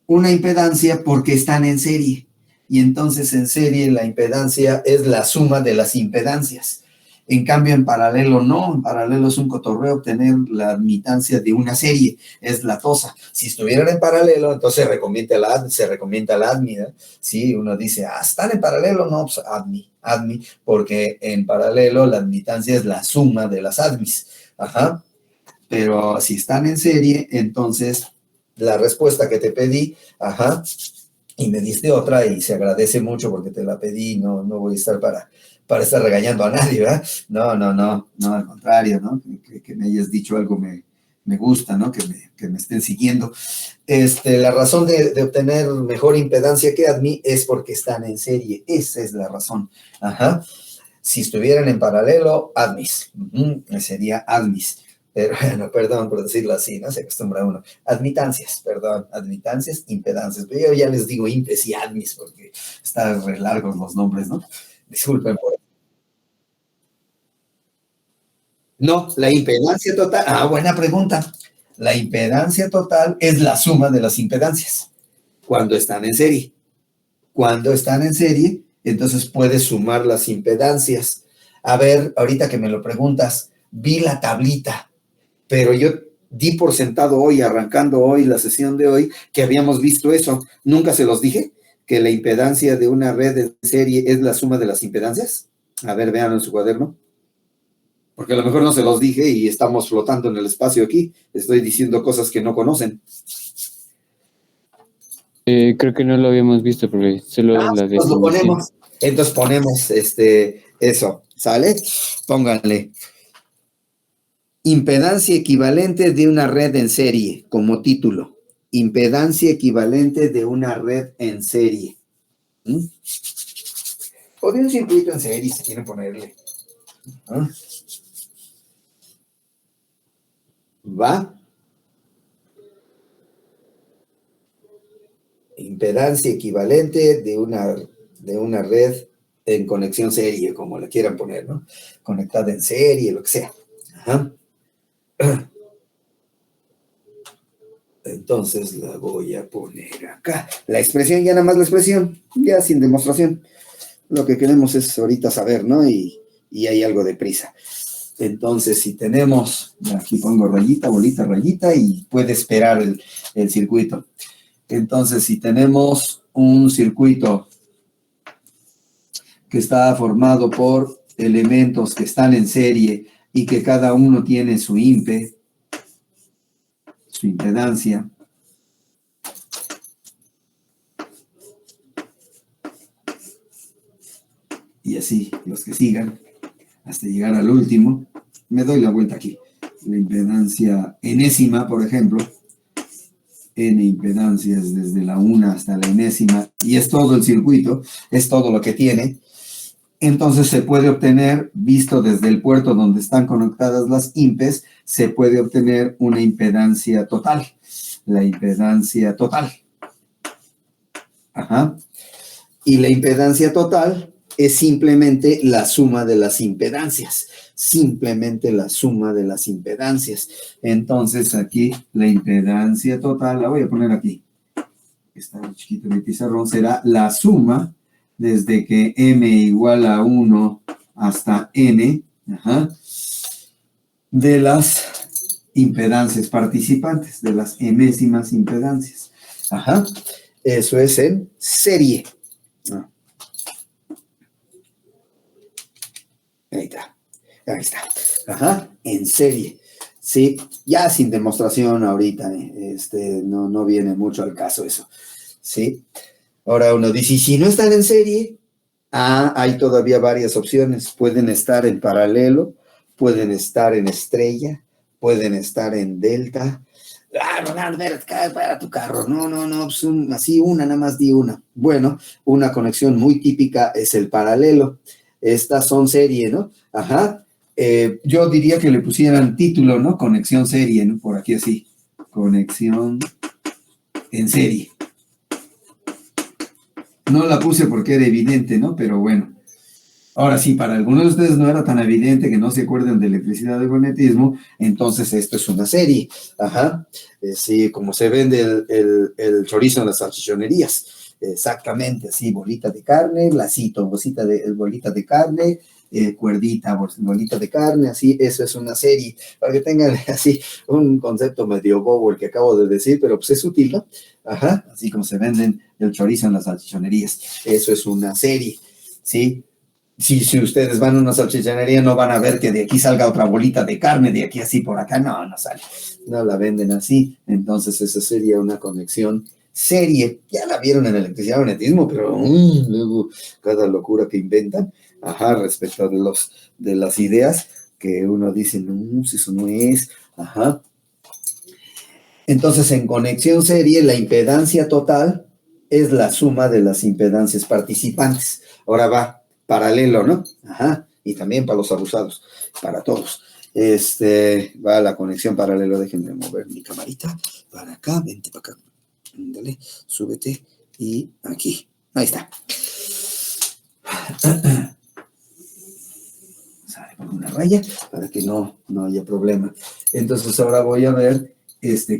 una impedancia porque están en serie. Y entonces en serie la impedancia es la suma de las impedancias. En cambio, en paralelo no. En paralelo es un cotorreo obtener la admitancia de una serie. Es latosa. Si estuvieran en paralelo, entonces se recomienda la ADMI. ¿Eh? Sí, uno dice, ¿están en paralelo? No, pues ADMI, porque en paralelo la admitancia es la suma de las ADMIs. Ajá. Pero si están en serie, entonces la respuesta que te pedí, y me diste otra y se agradece mucho porque te la pedí, no voy a estar para estar regañando a nadie, ¿verdad? No, al contrario, ¿no? Que me hayas dicho algo me gusta, ¿no? Que me estén siguiendo. La razón de obtener mejor impedancia que ADMI es porque están en serie, esa es la razón. Si estuvieran en paralelo, ADMIs, sería ADMIs. Pero, bueno, perdón por decirlo así, ¿no? Se acostumbra uno. Admitancias, impedancias. Pero yo ya les digo impes y admis porque están re largos los nombres, ¿no? Disculpen por eso. No, la impedancia total. Buena pregunta. La impedancia total es la suma de las impedancias cuando están en serie. Cuando están en serie, entonces puedes sumar las impedancias. A ver, ahorita que me lo preguntas, vi la tablita. Pero yo di por sentado hoy, arrancando hoy la sesión de hoy, que habíamos visto eso. ¿Nunca se los dije? Que la impedancia de una red en serie es la suma de las impedancias. A ver, véanlo en su cuaderno. Porque a lo mejor no se los dije y estamos flotando en el espacio aquí. Estoy diciendo cosas que no conocen. Creo que no lo habíamos visto porque solo la definición. Lo ponemos. Entonces ponemos eso, ¿sale? Pónganle. Impedancia equivalente de una red en serie, como título. Impedancia equivalente de una red en serie. O de un circuito en serie, si quieren ponerle. ¿Va? Impedancia equivalente de una red en conexión serie, como la quieran poner, ¿no? Conectada en serie, lo que sea. Entonces la voy a poner acá. La expresión, ya nada más la expresión, ya sin demostración. Lo que queremos es ahorita saber, ¿no? Y hay algo de prisa. Entonces, si tenemos, aquí pongo rayita, bolita, rayita, y puede esperar el circuito. Entonces, si tenemos un circuito que está formado por elementos que están en serie y que cada uno tiene su impedancia, y así los que sigan hasta llegar al último. Me doy la vuelta aquí. La impedancia enésima, por ejemplo, n impedancias desde la 1 hasta la enésima, y es todo el circuito, es todo lo que tiene. Entonces se puede obtener, visto desde el puerto donde están conectadas las impes, se puede obtener una impedancia total, la impedancia total. Ajá. Y la impedancia total es simplemente la suma de las impedancias, simplemente la suma de las impedancias. Entonces aquí la impedancia total, la voy a poner aquí, está muy chiquito mi pizarrón, será la suma desde que m igual a 1 hasta n, ajá, de las impedancias participantes, de las enésimas impedancias. Ajá. Eso es en serie. Ahí está. Ajá, en serie. Sí, ya sin demostración ahorita, no viene mucho al caso eso. Sí. Ahora uno dice, ¿y si no están en serie? Hay todavía varias opciones. Pueden estar en paralelo, pueden estar en estrella, pueden estar en delta. Ronaldo, para tu carro. No, pues así nada más di una. Bueno, una conexión muy típica es el paralelo. Estas son serie, ¿no? Ajá. Yo diría que le pusieran título, ¿no? Conexión serie, ¿no? Por aquí así. Conexión en serie. No la puse porque era evidente, ¿no? Pero bueno. Ahora sí, para algunos de ustedes no era tan evidente que no se acuerden de electricidad de magnetismo, entonces esto es una serie. Ajá. Sí, como se vende el chorizo en las salchichonerías. Exactamente, así, bolita de carne, lacito, bolita de carne, cuerdita, bolita de carne, así, eso es una serie. Para que tengan así un concepto medio bobo el que acabo de decir, pero pues es útil, ¿no? Ajá, así como se venden el chorizo en las salchichonerías. Eso es una serie, ¿sí? Si ustedes van a una salchichonería no van a ver que de aquí salga otra bolita de carne, de aquí así por acá, no sale. No la venden así, entonces esa sería una conexión serie. Ya la vieron en electricidad y magnetismo, pero luego cada locura que inventan, ajá, respecto de las ideas que uno dice, no, si eso no es, ajá. Entonces en conexión serie la impedancia total es la suma de las impedancias participantes. Ahora va paralelo, ¿no? Ajá, y también para los abusados, para todos. Va la conexión paralelo, déjenme mover mi camarita para acá, vente para acá, ándale, súbete y aquí, ahí está. Sale por una raya para que no haya problema. Entonces ahora voy a ver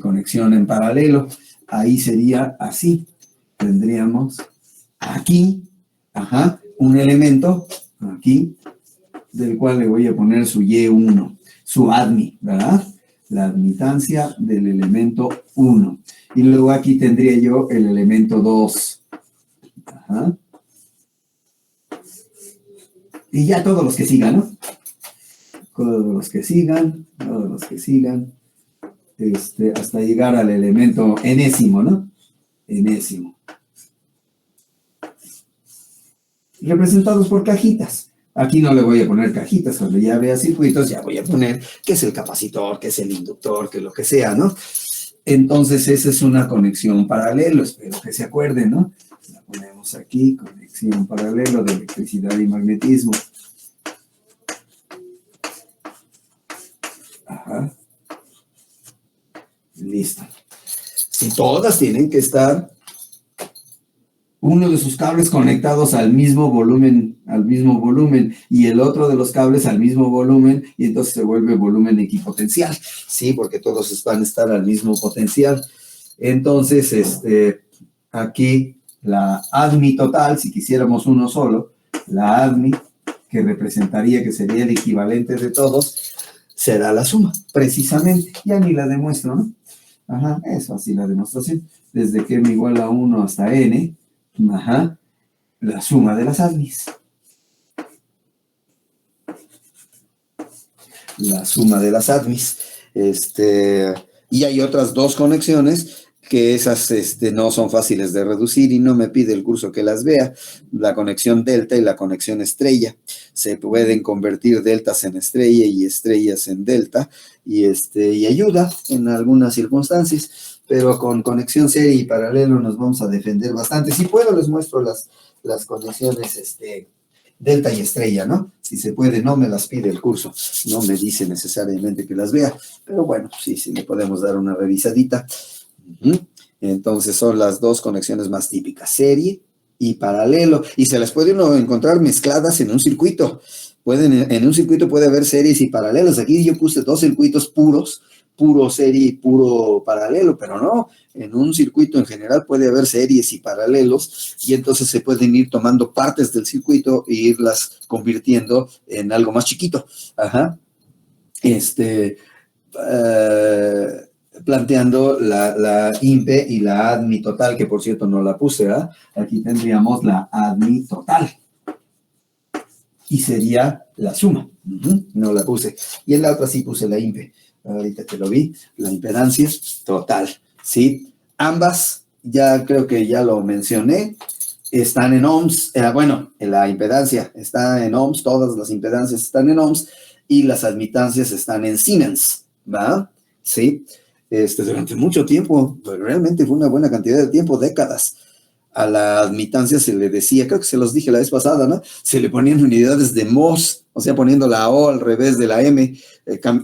conexión en paralelo, ahí sería así, tendríamos aquí, ajá, un elemento aquí, del cual le voy a poner su Y1, su admi, ¿verdad? La admitancia del elemento 1. Y luego aquí tendría yo el elemento 2. Ajá. Y ya todos los que sigan, ¿no? Todos los que sigan, hasta llegar al elemento enésimo, ¿no? Enésimo. Representados por cajitas. Aquí no le voy a poner cajitas, cuando ya vea circuitos ya voy a poner qué es el capacitor, qué es el inductor, qué lo que sea, ¿no? Entonces esa es una conexión paralelo, espero que se acuerden, ¿no? La ponemos aquí, conexión paralelo de electricidad y magnetismo. Ajá. Listo. Y todas tienen que estar uno de sus cables conectados al mismo volumen, y el otro de los cables al mismo volumen, y entonces se vuelve volumen equipotencial, ¿sí? Porque todos van a estar al mismo potencial. Entonces, aquí la ADMI total, si quisiéramos uno solo, la ADMI, que representaría que sería el equivalente de todos, será la suma, precisamente. Ya ni la demuestro, ¿no? Ajá, es fácil la demostración. Desde que m igual a 1 hasta n, ajá, la suma de las ADMIs. La suma de las ADMIs. Y hay otras dos conexiones que esas no son fáciles de reducir y no me pide el curso que las vea. La conexión delta y la conexión estrella. Se pueden convertir deltas en estrella y estrellas en delta y ayuda en algunas circunstancias. pero con conexión serie y paralelo nos vamos a defender bastante. Si puedo, les muestro las conexiones delta y estrella, ¿no? Si se puede, no me las pide el curso, no me dice necesariamente que las vea, pero bueno, sí le podemos dar una revisadita. Entonces son las dos conexiones más típicas, serie y paralelo, y se las puede uno encontrar mezcladas en un circuito. En un circuito puede haber series y paralelos. Aquí yo puse dos circuitos puros, puro serie y puro paralelo, pero no, en un circuito en general puede haber series y paralelos, y entonces se pueden ir tomando partes del circuito e irlas convirtiendo en algo más chiquito. Planteando la INPE y la ADMI total, que por cierto no la puse, ¿verdad? Aquí tendríamos la ADMI total. Y sería la suma. No la puse. Y en la otra sí puse la INPE. Ahorita que lo vi, la impedancia total, ¿sí? Ambas, ya creo que ya lo mencioné, están en ohms. La impedancia está en ohms, todas las impedancias están en ohms, y las admitancias están en Siemens, ¿va? ¿Sí? Durante mucho tiempo, realmente fue una buena cantidad de tiempo, décadas. A la admitancia se le decía, creo que se los dije la vez pasada, ¿no? Se le ponían unidades de Mohs, o sea, poniendo la O al revés de la M,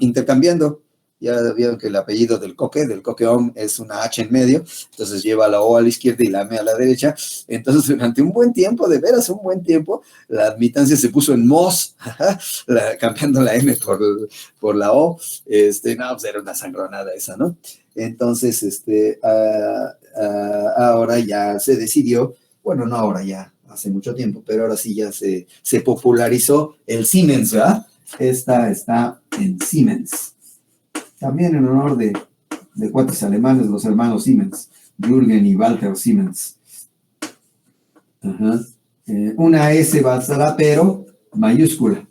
intercambiando. Ya vieron que el apellido del coque ohm es una H en medio, entonces lleva la O a la izquierda y la M a la derecha. Entonces, durante un buen tiempo, de veras un buen tiempo, la admitancia se puso en Mohs, cambiando la M por la O. Pues era una sangronada esa, ¿no? Entonces, ahora ya se decidió, bueno, no ahora ya, hace mucho tiempo, pero ahora sí ya se popularizó el Siemens, ¿verdad? Esta está en Siemens. También en honor de cuates alemanes, los hermanos Siemens, Jürgen y Walter Siemens. Una S bastará, pero mayúscula,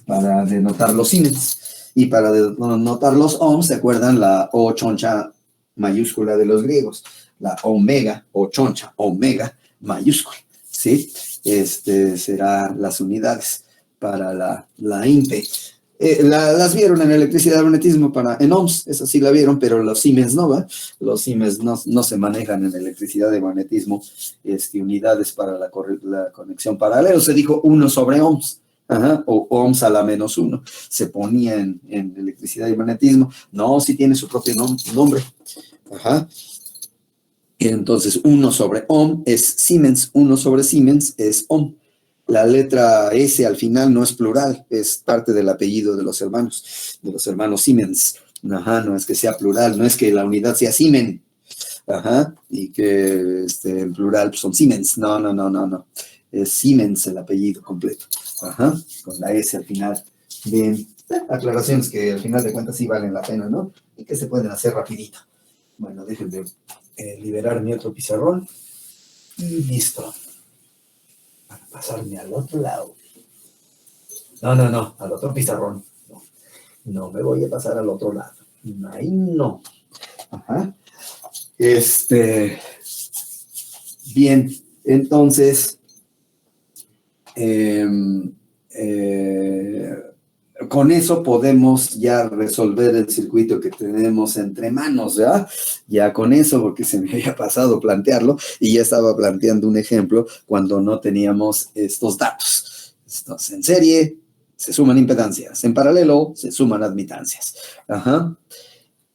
para denotar los Siemens. Y para denotar los ohms, ¿se acuerdan? La O choncha mayúscula de los griegos, la omega o choncha, omega mayúscula, ¿sí? Será las unidades para la INPE. Las vieron en electricidad y magnetismo en ohms, esa sí la vieron, pero los Siemens no, ¿va? Los Siemens no se manejan en electricidad y magnetismo, unidades para la conexión paralela. Se dijo 1 sobre ohms, o ohms a la menos 1. Se ponía en electricidad y magnetismo. No, sí tiene su propio nombre. Entonces, 1 sobre ohm es Siemens, 1 sobre Siemens es ohm. La letra S al final no es plural, es parte del apellido de los hermanos Siemens. No es que sea plural, no es que la unidad sea Siemens, y que en plural son Siemens. No. Es Siemens el apellido completo, con la S al final. Bien, aclaraciones que al final de cuentas sí valen la pena, ¿no? Y que se pueden hacer rapidito. Bueno, déjenme liberar mi otro pizarrón y listo. Para pasarme al otro lado. No, al otro pizarrón. No me voy a pasar al otro lado. Ahí no. Bien, entonces, con eso podemos ya resolver el circuito que tenemos entre manos, ¿ya? Ya con eso, porque se me había pasado plantearlo y ya estaba planteando un ejemplo cuando no teníamos estos datos. Entonces, en serie se suman impedancias, en paralelo se suman admitancias.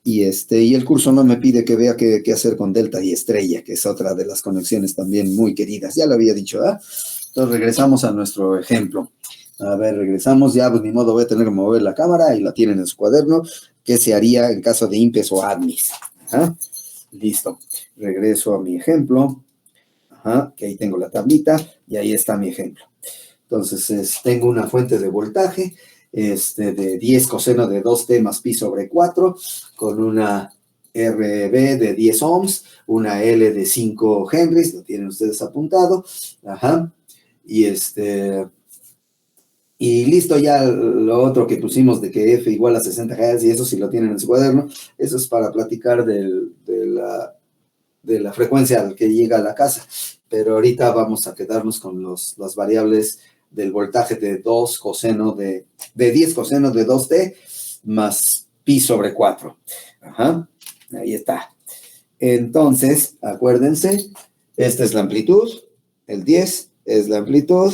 Y el curso no me pide que vea qué hacer con delta y estrella, que es otra de las conexiones también muy queridas. Ya lo había dicho, ¿verdad? Entonces regresamos a nuestro ejemplo. A ver, regresamos, ya pues ni modo voy a tener que mover la cámara y la tienen en su cuaderno. ¿Qué se haría en caso de INPEs o ADMIs? Listo, regreso a mi ejemplo. Que ahí tengo la tablita y ahí está mi ejemplo. Entonces, tengo una fuente de voltaje de 10 coseno de 2t más pi sobre 4 con una RB de 10 ohms, una L de 5 henrys, lo tienen ustedes apuntado. Y listo, ya lo otro que pusimos de que F igual a 60 Hz, y eso sí lo tienen en su cuaderno, eso es para platicar de la frecuencia al que llega a la casa. Pero ahorita vamos a quedarnos con las variables del voltaje de 2 coseno de 10 coseno de 2t más pi sobre 4. Ahí está. Entonces, acuérdense, esta es la amplitud, el 10 es la amplitud,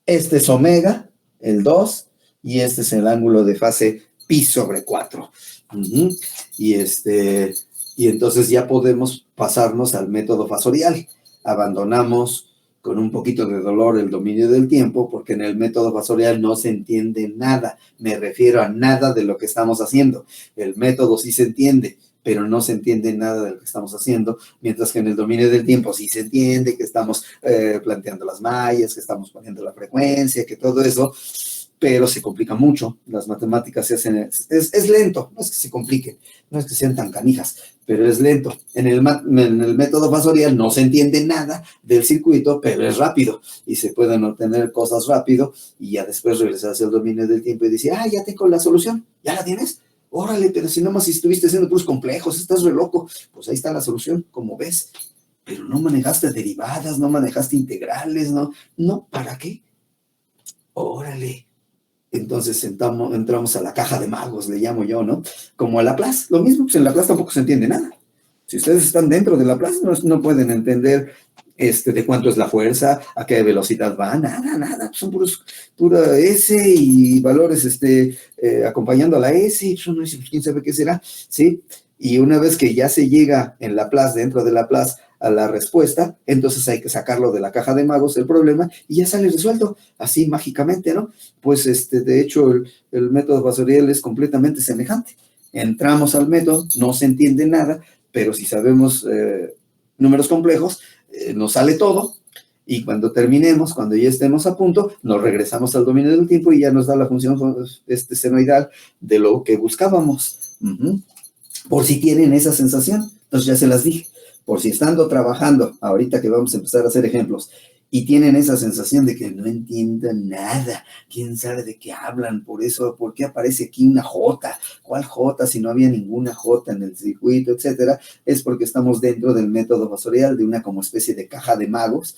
este es omega, el 2, y este es el ángulo de fase pi sobre 4. Uh-huh. Y entonces ya podemos pasarnos al método fasorial. Abandonamos con un poquito de dolor el dominio del tiempo, porque en el método fasorial no se entiende nada. Me refiero a nada de lo que estamos haciendo. El método sí se entiende, pero no se entiende nada de lo que estamos haciendo, mientras que en el dominio del tiempo sí se entiende que estamos planteando las mallas, que estamos poniendo la frecuencia, que todo eso, pero se complica mucho. Las matemáticas se hacen, es lento, no es que se compliquen, no es que sean tan canijas, pero es lento. En el método fasorial no se entiende nada del circuito, pero es rápido, y se pueden obtener cosas rápido, y ya después regresarse al dominio del tiempo y decir, ya tengo la solución, ¿ya la tienes? Órale, pero si nomás estuviste haciendo puros complejos, estás re loco. Pues ahí está la solución, como ves. Pero no manejaste derivadas, no manejaste integrales, no, ¿para qué? Órale. Entonces entramos a la caja de magos, le llamo yo, ¿no? Como a Laplace, lo mismo, pues en Laplace tampoco se entiende nada. Si ustedes están dentro de Laplace, no pueden entender de cuánto es la fuerza, a qué velocidad va, nada, son pura S y valores acompañando a la S, y eso no es, quién sabe qué será, ¿sí? Y una vez que ya se llega en Laplace, dentro de Laplace, a la respuesta, entonces hay que sacarlo de la caja de magos, el problema, y ya sale resuelto, así mágicamente, ¿no? Pues de hecho el método fasorial es completamente semejante. Entramos al método, no se entiende nada, pero si sabemos números complejos, nos sale todo, y cuando terminemos, cuando ya estemos a punto, nos regresamos al dominio del tiempo y ya nos da la función senoidal de lo que buscábamos. Uh-huh. Por si tienen esa sensación, entonces ya se las dije. Por si estando trabajando, ahorita que vamos a empezar a hacer ejemplos, y tienen esa sensación de que no entienden nada, quién sabe de qué hablan, por qué aparece aquí una J, ¿cuál J si no había ninguna J en el circuito, etcétera? Es porque estamos dentro del método fasorial, de una como especie de caja de magos,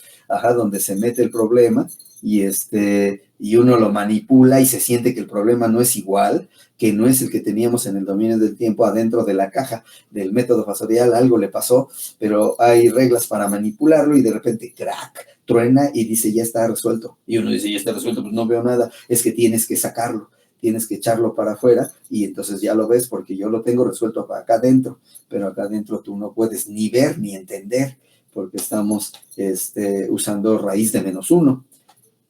donde se mete el problema, y uno lo manipula y se siente que el problema no es igual, que no es el que teníamos en el dominio del tiempo adentro de la caja del método fasorial, algo le pasó, pero hay reglas para manipularlo y de repente, crack, truena y dice, ya está resuelto. Y uno dice, ya está resuelto, pues no veo nada, es que tienes que sacarlo, tienes que echarlo para afuera y entonces ya lo ves porque yo lo tengo resuelto para acá adentro, pero acá adentro tú no puedes ni ver ni entender porque estamos usando raíz de -1.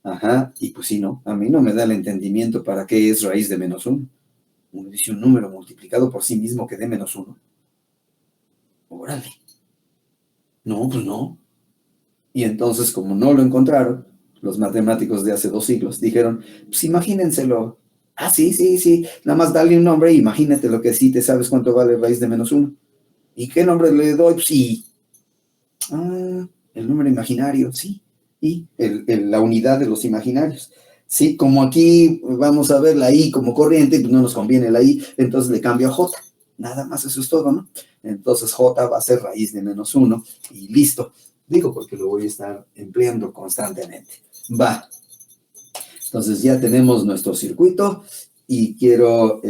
Ajá, y pues sí, no, a mí no me da el entendimiento para qué es raíz de -1. Uno dice un número multiplicado por sí mismo que dé -1. Órale. No, pues no. Y entonces, como no lo encontraron, los matemáticos de hace 2 siglos dijeron, pues imagínenselo. Sí, nada más dale un nombre e imagínate lo que sí te sabes cuánto vale raíz de -1. ¿Y qué nombre le doy? Pues sí. El número imaginario, sí. Y la unidad de los imaginarios. Sí, como aquí vamos a ver la I como corriente, pues no nos conviene la I, entonces le cambio a J. Nada más, eso es todo, ¿no? Entonces J va a ser raíz de -1 y listo. Digo porque lo voy a estar empleando constantemente. Va. Entonces ya tenemos nuestro circuito y quiero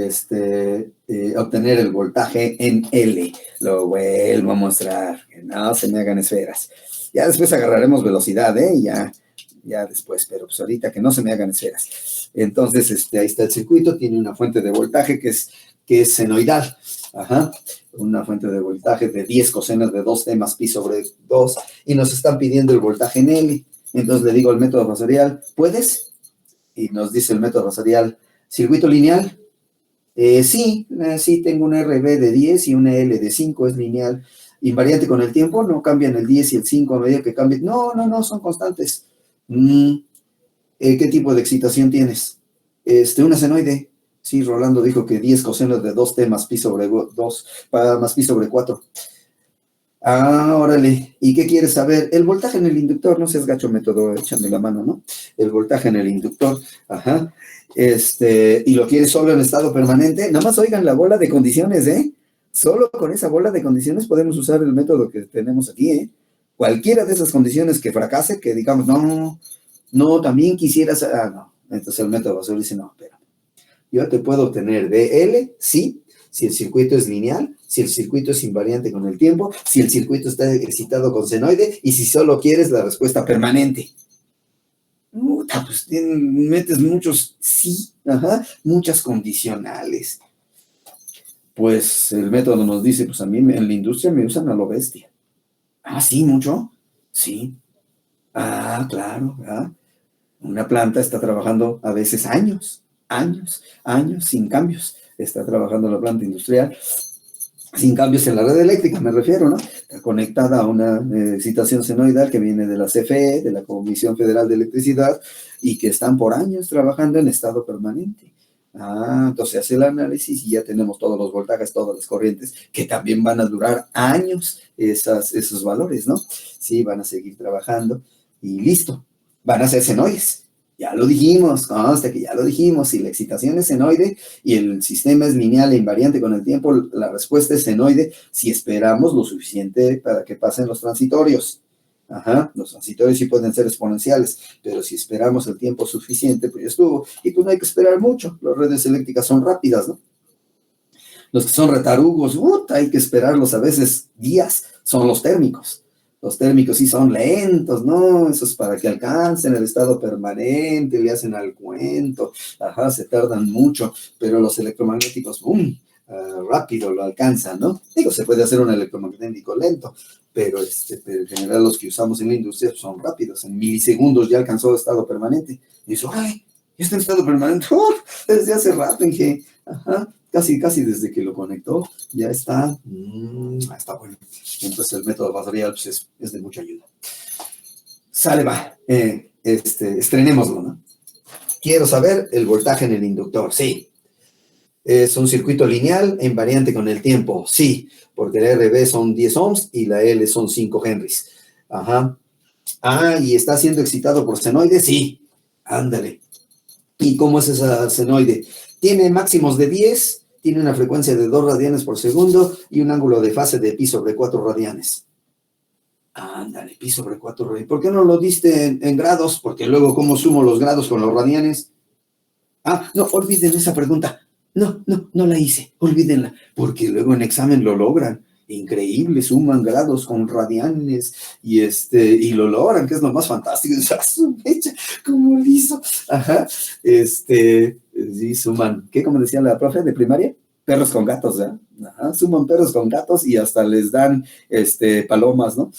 obtener el voltaje en L. Lo vuelvo a mostrar, que no se me hagan esferas. Ya después agarraremos velocidad, ya después, pero pues ahorita que no se me hagan esferas. Entonces, ahí está el circuito, tiene una fuente de voltaje que es senoidal. Ajá, una fuente de voltaje de 10 cosenas de 2t más pi sobre 2, y nos están pidiendo el voltaje en L. Entonces le digo al método fasorial, ¿puedes? Y nos dice el método fasorial, ¿circuito lineal? Sí, tengo una RB de 10 y una L de 5, es lineal. Invariante con el tiempo, no cambian el 10 y el 5 a medida que cambien. No, son constantes. ¿Qué tipo de excitación tienes? Una senoide. Sí, Rolando dijo que 10 cosenos de 2t más pi sobre 2, más pi sobre 4. Órale. ¿Y qué quieres saber? El voltaje en el inductor, no seas gacho método, échame la mano, ¿no? El voltaje en el inductor, ajá. Y lo quieres solo en estado permanente. Nada más oigan la bola de condiciones, Solo con esa bola de condiciones podemos usar el método que tenemos aquí, Cualquiera de esas condiciones que fracase, que digamos, no, también quisieras, no. Entonces el método fasorial dice, no, espera. Yo te puedo obtener de L, sí, si el circuito es lineal, si el circuito es invariante con el tiempo, si el circuito está excitado con senoide y si solo quieres la respuesta permanente. Pues metes muchos sí, muchas condicionales. Pues el método nos dice, pues a mí en la industria me usan a lo bestia. ¿Sí, mucho? Sí. Claro, Una planta está trabajando a veces años, sin cambios. Está trabajando la planta industrial sin cambios en la red eléctrica, me refiero, ¿no? Está conectada a una excitación senoidal que viene de la CFE, de la Comisión Federal de Electricidad, y que están por años trabajando en estado permanente. Entonces hace el análisis y ya tenemos todos los voltajes, todas las corrientes, que también van a durar años esos valores, ¿no? Sí, van a seguir trabajando y listo, van a ser senoides. Ya lo dijimos, consta que ya lo dijimos, si la excitación es senoide y el sistema es lineal e invariante con el tiempo, la respuesta es senoide si esperamos lo suficiente para que pasen los transitorios. Los transitorios sí pueden ser exponenciales, pero si esperamos el tiempo suficiente, pues ya estuvo. Y pues no hay que esperar mucho, las redes eléctricas son rápidas, ¿no? Los que son retarugos, hay que esperarlos a veces días, son los térmicos. Los térmicos sí son lentos, ¿no? Eso es para que alcancen el estado permanente, le hacen al cuento, se tardan mucho, pero los electromagnéticos, rápido lo alcanzan, ¿no? Digo, se puede hacer un electromagnético lento, pero en general los que usamos en la industria son rápidos, en milisegundos ya alcanzó el estado permanente. Y eso, ya está en estado permanente, desde hace rato, casi desde que lo conectó, ya está, está bueno. Entonces el método Basarial pues, es de mucha ayuda. Sale, va, estrenémoslo, ¿no? Quiero saber el voltaje en el inductor, sí. ¿Es un circuito lineal e invariante con el tiempo? Sí, porque la RB son 10 ohms y la L son 5 henries. ¿Y está siendo excitado por senoide? Sí, ándale. ¿Y cómo es esa senoide? Tiene máximos de 10, tiene una frecuencia de 2 radianes por segundo y un ángulo de fase de pi sobre 4 radianes. Ándale, pi sobre 4 radianes. ¿Por qué no lo diste en grados? Porque luego, ¿cómo sumo los grados con los radianes? No, olviden esa pregunta. No la hice, olvídenla, porque luego en examen lo logran. Increíble, suman grados con radianes y lo logran, que es lo más fantástico. ¿Cómo lo hizo? Sí, suman, ¿qué? Como decía la profe de primaria, perros con gatos, ¿verdad? Suman perros con gatos y hasta les dan palomas, ¿no?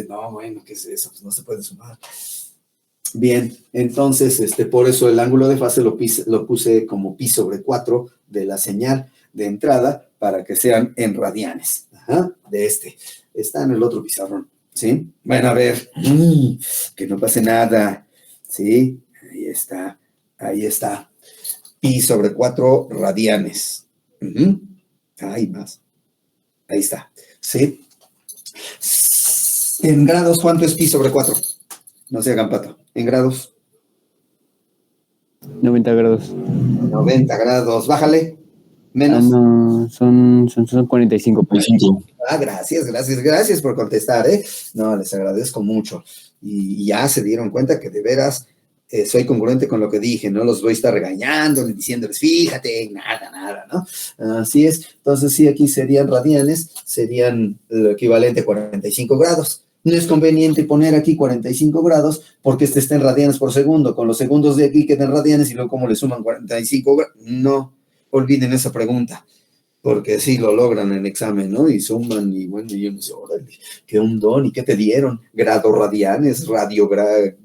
No, bueno, ¿qué es eso? Pues no se puede sumar. Bien, entonces, por eso el ángulo de fase lo puse como pi sobre 4 de la señal de entrada para que sean en radianes. Está en el otro pizarrón, ¿sí? Bueno, a ver, que no pase nada, ¿sí? Ahí está. Pi sobre 4 radianes. Hay más. Ahí está, ¿sí? En grados, ¿cuánto es pi sobre 4? No se hagan pato. ¿En grados? 90 grados. 90 grados. Bájale. Menos. No, son 45%. Gracias por contestar, ¿eh? No, les agradezco mucho. Y ya se dieron cuenta que de veras soy congruente con lo que dije, no los voy a estar regañando ni diciéndoles, fíjate, nada, ¿no? Así es. Entonces, sí, aquí serían radianes, serían lo equivalente a 45 grados. No es conveniente poner aquí 45 grados porque está en radianes por segundo. Con los segundos de aquí quedan radianes y luego ¿cómo le suman 45 grados? No, olviden esa pregunta, porque sí lo logran en el examen, ¿no? Y suman y bueno, y yo no sé, órale, qué un don, ¿y qué te dieron? Grado radianes,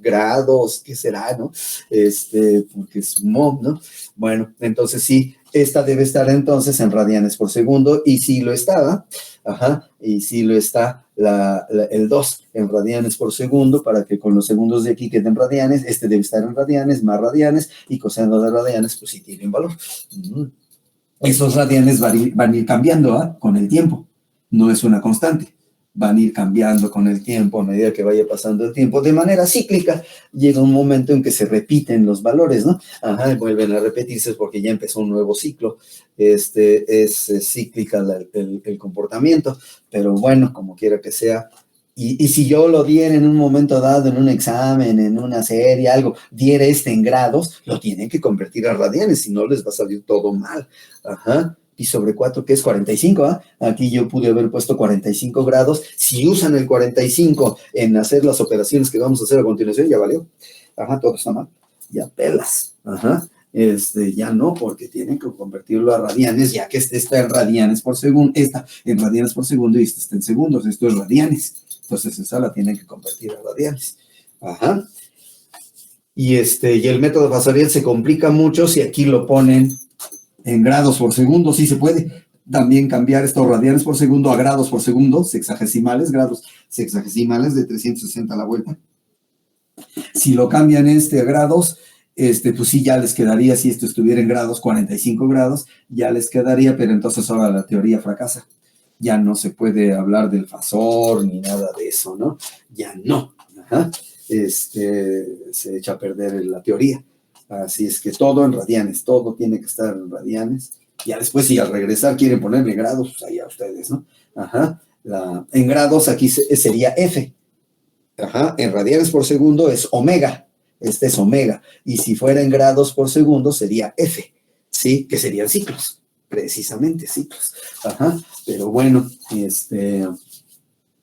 grados, ¿qué será, no? Porque sumó, ¿no? Bueno, entonces sí, esta debe estar entonces en radianes por segundo y sí lo estaba, y sí lo está el 2 en radianes por segundo para que con los segundos de aquí queden radianes, debe estar en radianes, más radianes y coseno de radianes, pues sí tiene un valor. Esos radianes van a ir cambiando con el tiempo, no es una constante, van a ir cambiando con el tiempo a medida que vaya pasando el tiempo, de manera cíclica. Llega un momento en que se repiten los valores, ¿no? Y vuelven a repetirse porque ya empezó un nuevo ciclo, es cíclica el comportamiento, pero bueno, como quiera que sea. Y si yo lo diera en un momento dado, en un examen, en una serie, algo, diera en grados, lo tienen que convertir a radianes, si no les va a salir todo mal. pi sobre 4, que es 45, ¿ah? Aquí yo pude haber puesto 45 grados. Si usan el 45 en hacer las operaciones que vamos a hacer a continuación, ya valió. Ajá, todo está mal. Ya pelas. Ajá. Ya no, porque tienen que convertirlo a radianes, ya que este está en radianes por segundo, esta en radianes por segundo y este está en segundos, esto es radianes. Entonces esa la tienen que convertir a radianes. Ajá. Y el método Fasoriel se complica mucho si aquí lo ponen en grados por segundo. Sí se puede también cambiar estos radianes por segundo a grados por segundo, sexagesimales, grados sexagesimales de 360 a la vuelta. Si lo cambian a grados, pues sí, ya les quedaría, si esto estuviera en grados, 45 grados, ya les quedaría, pero entonces ahora la teoría fracasa. Ya no se puede hablar del fasor ni nada de eso, ¿no? Ya no. Ajá. Se echa a perder la teoría. Así es que todo en radianes, todo tiene que estar en radianes. Ya después, si al regresar quieren ponerle grados, pues allá ustedes, ¿no? Ajá. En grados aquí sería F. Ajá. En radianes por segundo es omega. Este es omega. Y si fuera en grados por segundo sería F. ¿Sí? Que serían ciclos. Precisamente ciclos. Ajá. Pero bueno,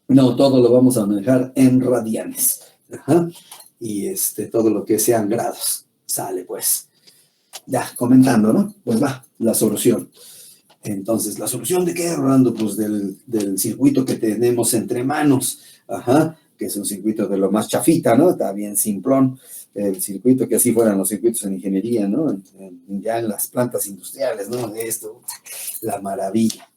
no, todo lo vamos a manejar en radianes. Ajá. Y todo lo que sean grados. Sale, pues. Ya, comentando, ¿no? Pues va, la solución. Entonces, ¿la solución de qué, Rolando? Pues del circuito que tenemos entre manos. Ajá. Que es un circuito de lo más chafita, ¿no? Está bien simplón. El circuito, que así fueran los circuitos en ingeniería, ¿no? Ya en las plantas industriales, ¿no? Esto, la maravilla.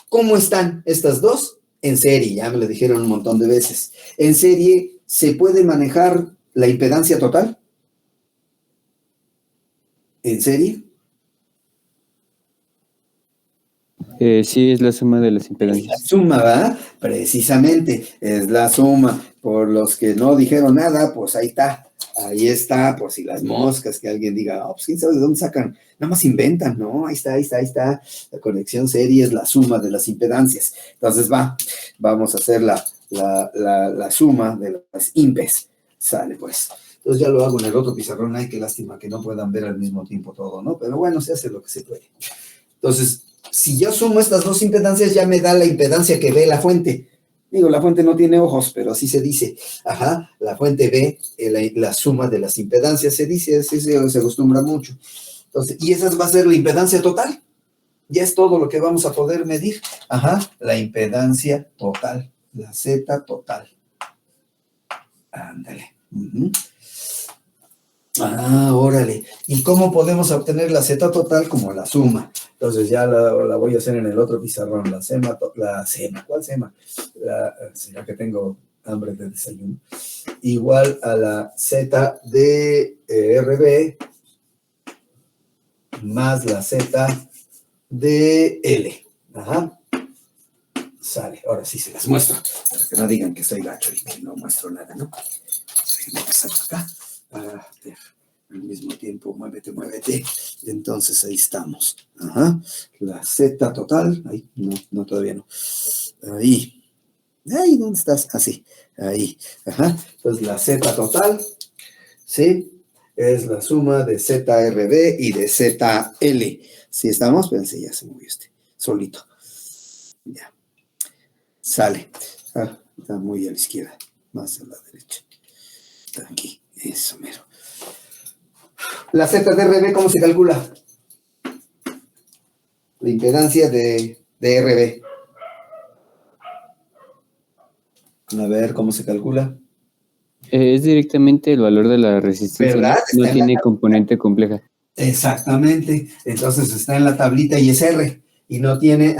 ¿Cómo están estas dos? En serie, ya me lo dijeron un montón de veces. En serie, ¿se puede manejar la impedancia total? ¿En serie? Sí, es la suma de las impedancias. Es la suma, ¿verdad? Precisamente, es la suma. Por los que no dijeron nada, pues ahí está. Ahí está, por si las moscas, que alguien diga, oh, pues quién sabe de dónde sacan, nada más inventan, ¿no? Ahí está. La conexión serie es la suma de las impedancias. Entonces vamos a hacer la suma de las impes. Sale, pues. Entonces ya lo hago en el otro pizarrón. Ay, qué lástima que no puedan ver al mismo tiempo todo, ¿no? Pero bueno, se hace lo que se puede. Entonces, si yo sumo estas dos impedancias, ya me da la impedancia que ve la fuente. Digo, la fuente no tiene ojos, pero así se dice. Ajá, la fuente ve la suma de las impedancias, se dice, así se acostumbra mucho. Entonces, y esa va a ser la impedancia total. Ya es todo lo que vamos a poder medir. Ajá, la impedancia total, la Z total. Ándale. Órale. ¿Y cómo podemos obtener la Z total? Como la suma. Entonces ya la voy a hacer en el otro pizarrón. La sema, ¿cuál sema? Ya que tengo hambre de desayuno. Igual a la Z de RB más la Z de L. Ajá. Sale. Ahora sí se las muestro. Para que no digan que estoy gacho y que no muestro nada, ¿no? Voy a pasar acá. Para ver al mismo tiempo, muévete. Entonces ahí estamos. Ajá. La Z total. Ahí, no, todavía no. Ahí, ¿dónde estás? Así, ahí. Ajá. Entonces la Z total, ¿sí? Es la suma de ZRB y de ZL. ¿Sí estamos? Pensé, ya se movió solito. Ya. Sale. Está muy a la izquierda, más a la derecha. Está aquí. Eso, mero. La Z de RB, ¿cómo se calcula? La impedancia de RB. A ver, ¿cómo se calcula? Es directamente el valor de la resistencia. ¿Verdad? No tiene componente compleja. Exactamente. Entonces está en la tablita y es R. Y no tiene,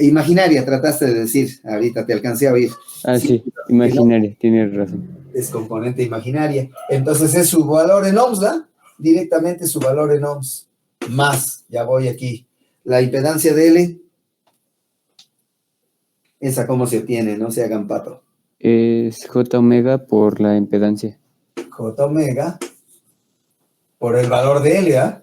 imaginaria, trataste de decir. Ahorita te alcancé a oír. Sí, imaginaria, tienes razón. Es componente imaginaria. Entonces es su valor en ohms, ¿verdad? Directamente su valor en ohms. Más, ya voy aquí. La impedancia de L, esa cómo se obtiene, no se hagan pato. Es J omega por la impedancia. J omega por el valor de L, ¿ah?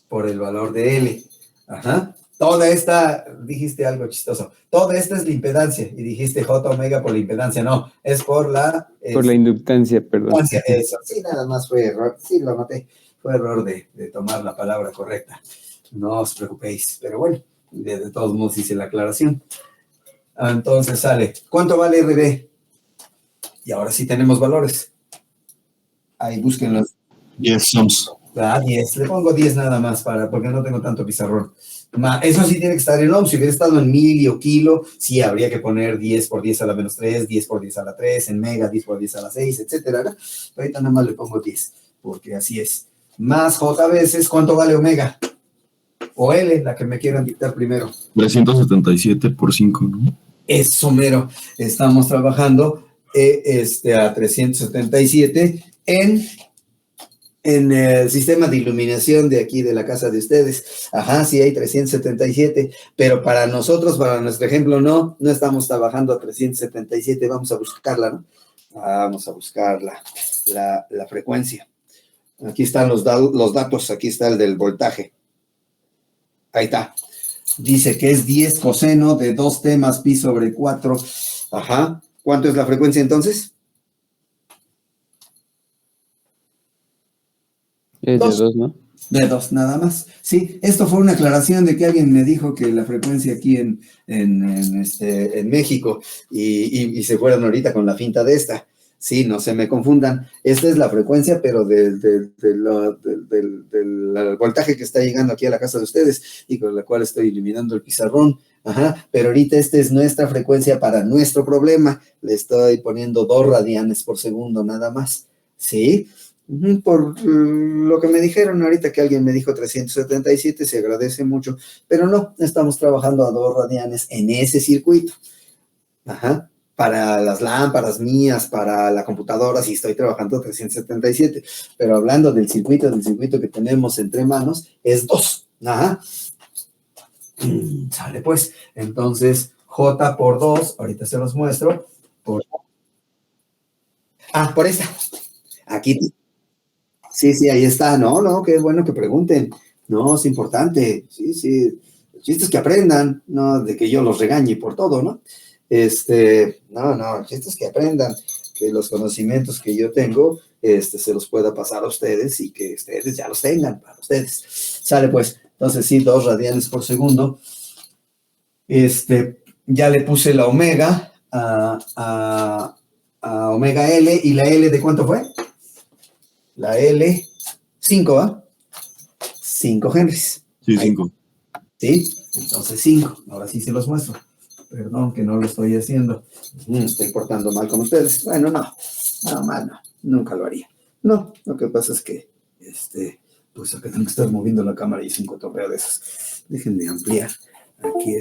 Por el valor de L. Ajá. Toda esta, dijiste algo chistoso, toda esta es la impedancia, y dijiste J omega por la impedancia, no, es por la... por la inductancia, perdón. Eso, sí, nada más fue error, sí, lo noté, fue error de tomar la palabra correcta. No os preocupéis, pero bueno, de todos modos hice la aclaración. Entonces sale, ¿cuánto vale RB? Y ahora sí tenemos valores. Ahí búsquenlos. 10 ohms. 10, le pongo 10 nada más porque no tengo tanto pizarrón. Eso sí tiene que estar en ohms. Si hubiera estado en mili o kilo, sí habría que poner 10 por 10 a la menos 3, 10 por 10 a la 3, en mega, 10 por 10 a la 6, etcétera, ¿no? Ahorita nada más le pongo 10, porque así es. Más J veces, ¿cuánto vale omega? O L, la que me quieran dictar primero. 377 por 5, ¿no? Eso mero. Estamos trabajando a 377 en el sistema de iluminación de aquí de la casa de ustedes. Ajá, sí hay 377, pero para nosotros, para nuestro ejemplo, no estamos trabajando a 377, vamos a buscarla, ¿no? Vamos a buscar la frecuencia. Aquí están los datos, aquí está el del voltaje. Ahí está. Dice que es 10 coseno de 2t más pi sobre 4. Ajá. ¿Cuánto es la frecuencia entonces? Es de 2, ¿no? De 2, nada más. Sí, esto fue una aclaración de que alguien me dijo que la frecuencia aquí en México y se fueron ahorita con la finta de esta. Sí, no se me confundan. Esta es la frecuencia, pero del voltaje que está llegando aquí a la casa de ustedes y con la cual estoy iluminando el pizarrón. Ajá, pero ahorita esta es nuestra frecuencia para nuestro problema. Le estoy poniendo 2 radianes por segundo nada más. ¿Sí? Por lo que me dijeron ahorita, que alguien me dijo 377, se agradece mucho, pero no, estamos trabajando a 2 radianes en ese circuito. Ajá. Para las lámparas mías, para la computadora, sí estoy trabajando 377, pero hablando del circuito que tenemos entre manos, es 2. Ajá. Sale pues. Entonces, J por 2, ahorita se los muestro. Por esta. Aquí. Sí, ahí está. No, qué bueno que pregunten. No, es importante. Sí. El chiste es que aprendan, no de que yo los regañe por todo, ¿no? El chiste es que aprendan, que los conocimientos que yo tengo, se los pueda pasar a ustedes y que ustedes ya los tengan para ustedes. Sale pues. Entonces sí, 2 radianes por segundo. Ya le puse la omega a omega L, y la L ¿de cuánto fue? La L, 5, ¿va? 5 henries. Sí, 5. ¿Sí? Entonces 5. Ahora sí se los muestro. Perdón que no lo estoy haciendo. Estoy portando mal con ustedes. Bueno, no. Nunca lo haría. No, lo que pasa es que, pues acá tengo que estar moviendo la cámara y es un cotorreo de esos. Déjenme ampliar aquí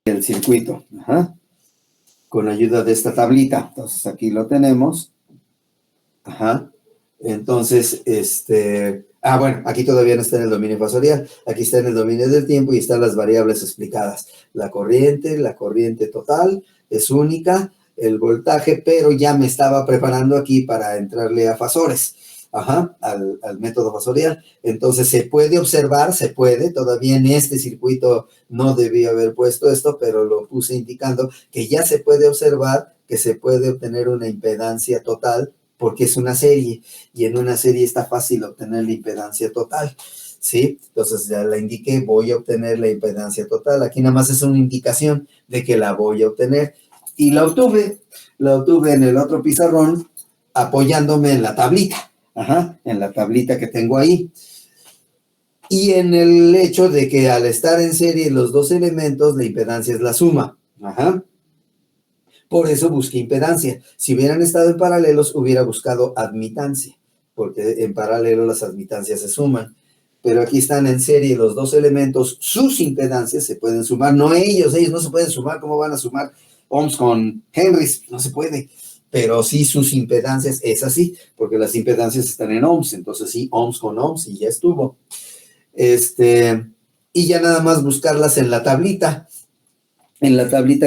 el circuito. Ajá. Con ayuda de esta tablita. Entonces aquí lo tenemos. Ajá. Entonces, bueno, aquí todavía no está en el dominio fasorial, aquí está en el dominio del tiempo y están las variables explicadas. La corriente total es única, el voltaje, pero ya me estaba preparando aquí para entrarle a fasores, al método fasorial. Entonces, se puede observar, todavía en este circuito no debí haber puesto esto, pero lo puse indicando que ya se puede observar que se puede obtener una impedancia total, porque es una serie, y en una serie está fácil obtener la impedancia total, ¿sí? Entonces ya la indiqué, voy a obtener la impedancia total. Aquí nada más es una indicación de que la voy a obtener. Y la obtuve en el otro pizarrón, apoyándome en la tablita, en la tablita que tengo ahí. Y en el hecho de que al estar en serie los 2 elementos, la impedancia es la suma, Por eso busqué impedancia. Si hubieran estado en paralelos, hubiera buscado admitancia, porque en paralelo las admitancias se suman. Pero aquí están en serie los 2 elementos, sus impedancias se pueden sumar, no ellos no se pueden sumar. ¿Cómo van a sumar ohms con henrys? No se puede. Pero sí sus impedancias es así, porque las impedancias están en ohms, entonces sí, ohms con ohms y ya estuvo. Y ya nada más buscarlas en la tablita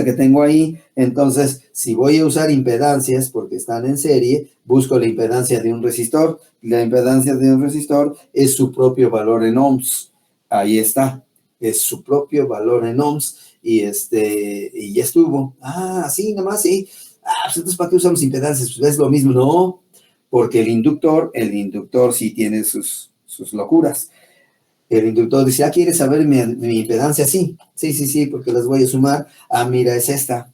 que tengo ahí. Entonces, si voy a usar impedancias porque están en serie, busco la impedancia de un resistor. La impedancia de un resistor es su propio valor en ohms. Ahí está. es su propio valor en ohms, y ya estuvo. Sí, nada más, sí. Pues entonces, ¿para qué usamos impedancias? Pues es lo mismo, no, porque el inductor sí tiene sus locuras. El inductor dice, ¿quieres saber mi impedancia? Sí, porque las voy a sumar. Mira, es esta.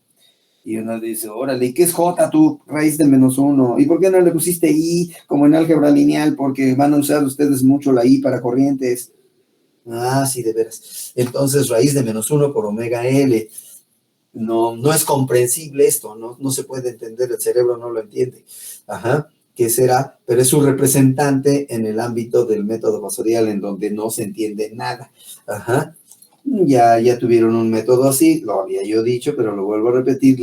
Y uno dice, órale, ¿y qué es J tú? Raíz de -1. ¿Y por qué no le pusiste I como en álgebra lineal? Porque van a usar ustedes mucho la I para corrientes. Sí, de veras. Entonces, raíz de -1 por omega L. No es comprensible esto, no se puede entender, el cerebro no lo entiende. ¿Qué será? Pero es su representante en el ámbito del método fasorial, en donde no se entiende nada. Ya tuvieron un método así, lo había yo dicho, pero lo vuelvo a repetir. En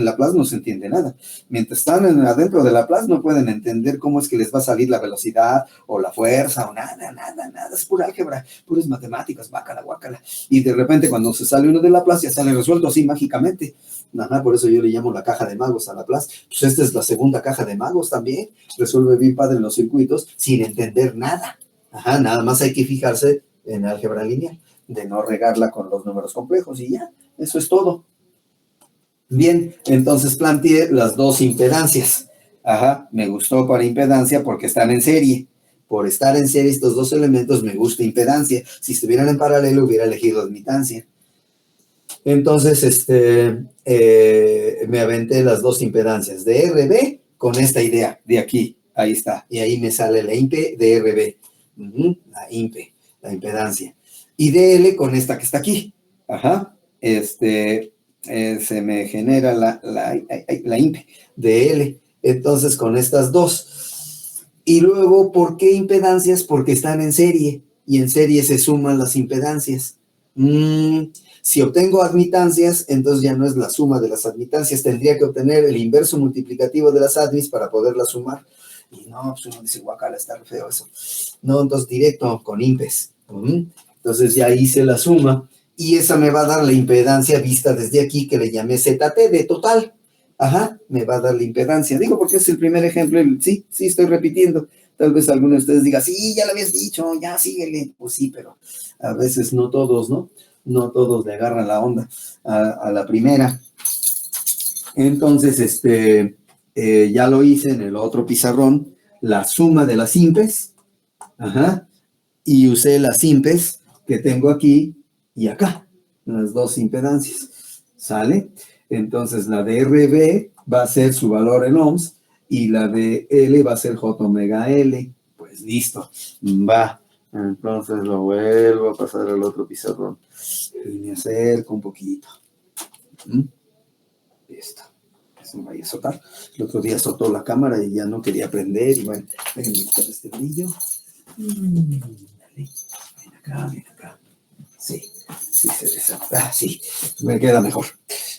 Laplace no se entiende nada. Mientras están adentro de Laplace no pueden entender cómo es que les va a salir la velocidad o la fuerza o nada. Es pura álgebra, puras matemáticas, guácala. Y de repente cuando se sale uno de Laplace ya sale resuelto así mágicamente. Por eso yo le llamo la caja de magos a Laplace. Pues esta es la segunda caja de magos también. Resuelve bien padre en los circuitos sin entender nada. Nada más hay que fijarse en álgebra lineal, de no regarla con los números complejos y ya, eso es todo. Bien, entonces planteé las dos impedancias. Me gustó para impedancia porque están en serie. Por estar en serie estos dos elementos me gusta impedancia. Si estuvieran en paralelo hubiera elegido admitancia. Entonces, me aventé las dos impedancias de RB con esta idea de aquí. Ahí está. Y ahí me sale la impe de RB. La impe, la impedancia. Y DL con esta que está aquí. Se me genera la impe de L. Entonces, con estas dos. Y luego, ¿por qué impedancias? Porque están en serie. Y en serie se suman las impedancias. Si obtengo admitancias, entonces ya no es la suma de las admitancias. Tendría que obtener el inverso multiplicativo de las admis para poderla sumar. Y no, pues uno dice, guacala, está feo eso. No, entonces directo con impes. Entonces ya hice la suma y esa me va a dar la impedancia vista desde aquí, que le llamé ZT de total. Me va a dar la impedancia. Digo porque es el primer ejemplo. Sí, estoy repitiendo. Tal vez alguno de ustedes diga, sí, ya lo habías dicho, ya síguele. Pues sí, pero a veces no todos, ¿no? No todos le agarran la onda a la primera. Entonces, ya lo hice en el otro pizarrón, la suma de las impes, y usé las impes que tengo aquí y acá, las dos impedancias, ¿sale? Entonces, la de RB va a ser su valor en ohms y la de L va a ser J omega L. Pues listo, va. Entonces lo vuelvo a pasar al otro pizarrón y me acerco un poquito. Listo. Se me vaya a azotar. El otro día azotó la cámara y ya no quería prender. Y bueno, déjenme quitar este brillo. Dale. Ven acá. Sí se desata. Sí, me queda mejor.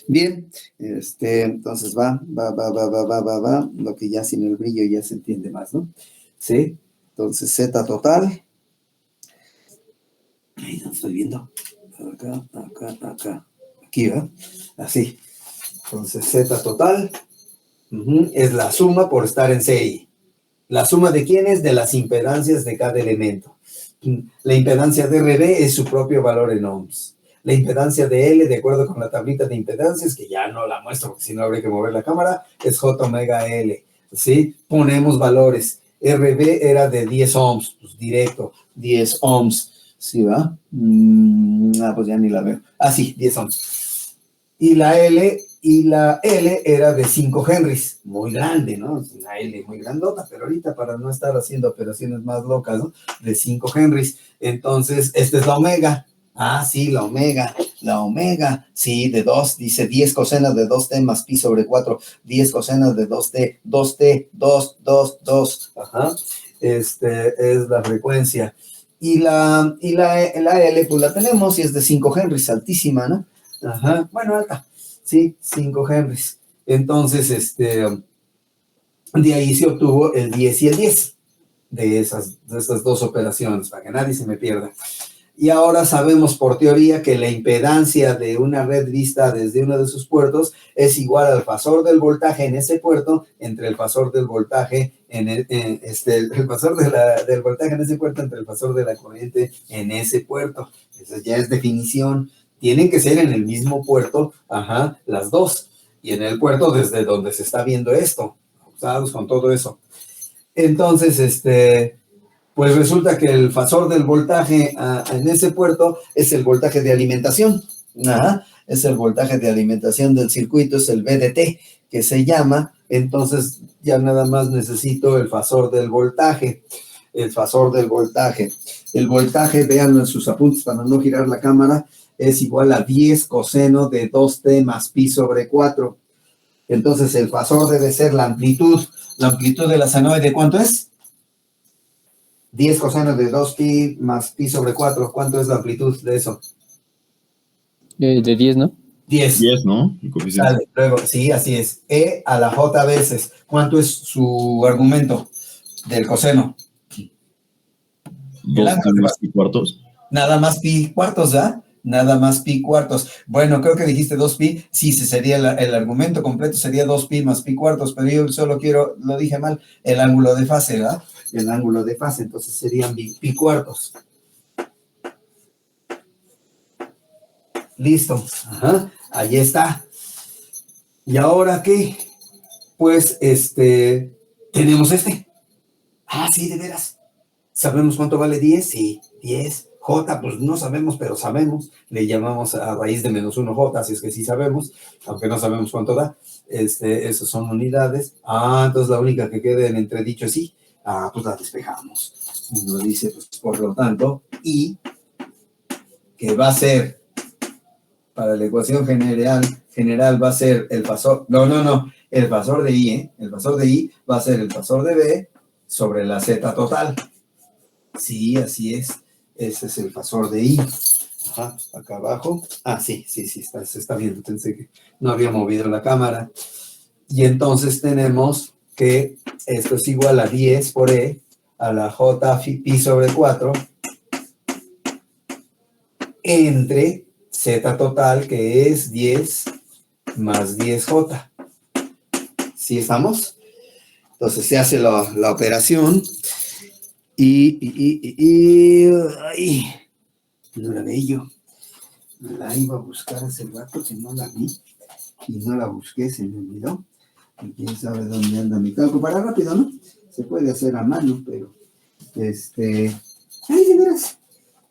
Bien, entonces va. Lo que ya sin el brillo ya se entiende más, ¿no? Sí, entonces Z total. Ahí no estoy viendo. Acá. Aquí, ¿verdad? Así. Entonces, Z total es la suma por estar en serie. ¿La suma de quién es? De las impedancias de cada elemento. La impedancia de RB es su propio valor en ohms. La impedancia de L, de acuerdo con la tablita de impedancias, que ya no la muestro, porque si no habría que mover la cámara, es J omega L. ¿Sí? Ponemos valores. RB era de 10 ohms, pues directo, 10 ohms. ¿Sí va? Pues ya ni la veo. Sí, 10 ohms. Y la L era de 5 henrys. Muy grande, ¿no? Una L muy grandota, pero ahorita para no estar haciendo operaciones más locas, ¿no? De 5 henrys. Entonces, esta es la omega. Sí, la omega, sí, de 2, dice 10 cosenas de 2t más pi sobre 4, 10 cosenas de 2t, 2. Es la frecuencia. Y la L, pues la tenemos y es de 5 henrys, altísuna, ¿no? Bueno, alta, sí, 5 henrys. Entonces, de ahí se obtuvo el 10 y el 10 de esas dos operaciones, para que nadie se me pierda. Y ahora sabemos por teoría que la impedancia de una red vista desde uno de sus puertos es igual al fasor del voltaje en ese puerto entre el fasor del voltaje el fasor del voltaje en ese puerto entre el fasor de la corriente en ese puerto. Esa ya es definición. Tienen que ser en el mismo puerto, las dos. Y en el puerto desde donde se está viendo esto, usados con todo eso. Entonces, pues resulta que el fasor del voltaje en ese puerto es el voltaje de alimentación. Es el voltaje de alimentación del circuito, es el VDT, que se llama. Entonces, ya nada más necesito el fasor del voltaje. El fasor del voltaje. El voltaje, véanlo en sus apuntes para no girar la cámara, es igual a 10 coseno de 2t más pi sobre 4. Entonces, el fasor debe ser la amplitud. La amplitud de la senoide, ¿cuánto es? 10 coseno de 2pi más pi sobre 4. ¿Cuánto es la amplitud de eso? De 10, ¿no? 10. 10, ¿no? Sale, luego, sí, así es. E a la j veces. ¿Cuánto es su argumento del coseno? 2 más pi cuartos. Nada más pi cuartos, ¿ya? Nada más pi cuartos. Bueno, creo que dijiste 2pi. Sí, sería el argumento completo sería 2pi más pi cuartos, pero yo solo quiero, lo dije mal, el ángulo de fase, ¿verdad? El ángulo de fase, entonces serían pi cuartos. Listo. Ahí está. ¿Y ahora qué? Pues, tenemos sí, de veras. ¿Sabemos cuánto vale 10? Sí, 10. J, pues no sabemos, pero sabemos. Le llamamos a raíz de menos 1 J, así es que sí sabemos, aunque no sabemos cuánto da. Esos son unidades. Entonces la única que queda en entredicho es sí. Pues la despejamos. Y nos dice, pues, por lo tanto, I, que va a ser, para la ecuación general va a ser el fasor, el fasor de I, el fasor de I va a ser el fasor de B sobre la Z total. Sí, así es. Ese es el fasor de I. Acá abajo. Sí, se está viendo. Pensé que no había movido la cámara. Y entonces tenemos que esto es igual a 10 por E a la J pi sobre 4 entre Z total, que es 10 más 10J. ¿Sí estamos? Entonces se hace la operación. Ay, no la veía yo. La iba a buscar hace rato que no la vi. Y no la busqué, se me olvidó. Y quién sabe dónde anda mi cálculo. Para rápido, ¿no? Se puede hacer a mano, pero ¡ay, de veras!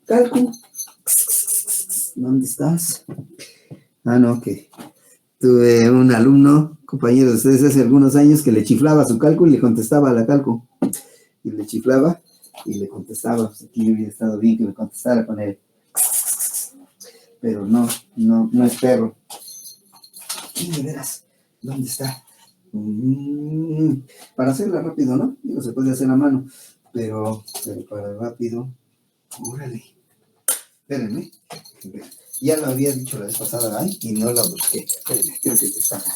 Cálculo. ¿Dónde estás? No, que tuve un alumno, compañero de ustedes hace algunos años, que le chiflaba su cálculo y le contestaba a la cálculo. Y le chiflaba y le contestaba. Pues aquí hubiera estado bien que me contestara con él. Pero no es perro. ¿Quién de veras? ¿Dónde está? Para hacerla rápido, ¿no? Digo, se puede hacer a mano, pero para rápido, órale. Espérenme. Ya lo había dicho la vez pasada, y no la busqué. Espérenme, creo que está acá.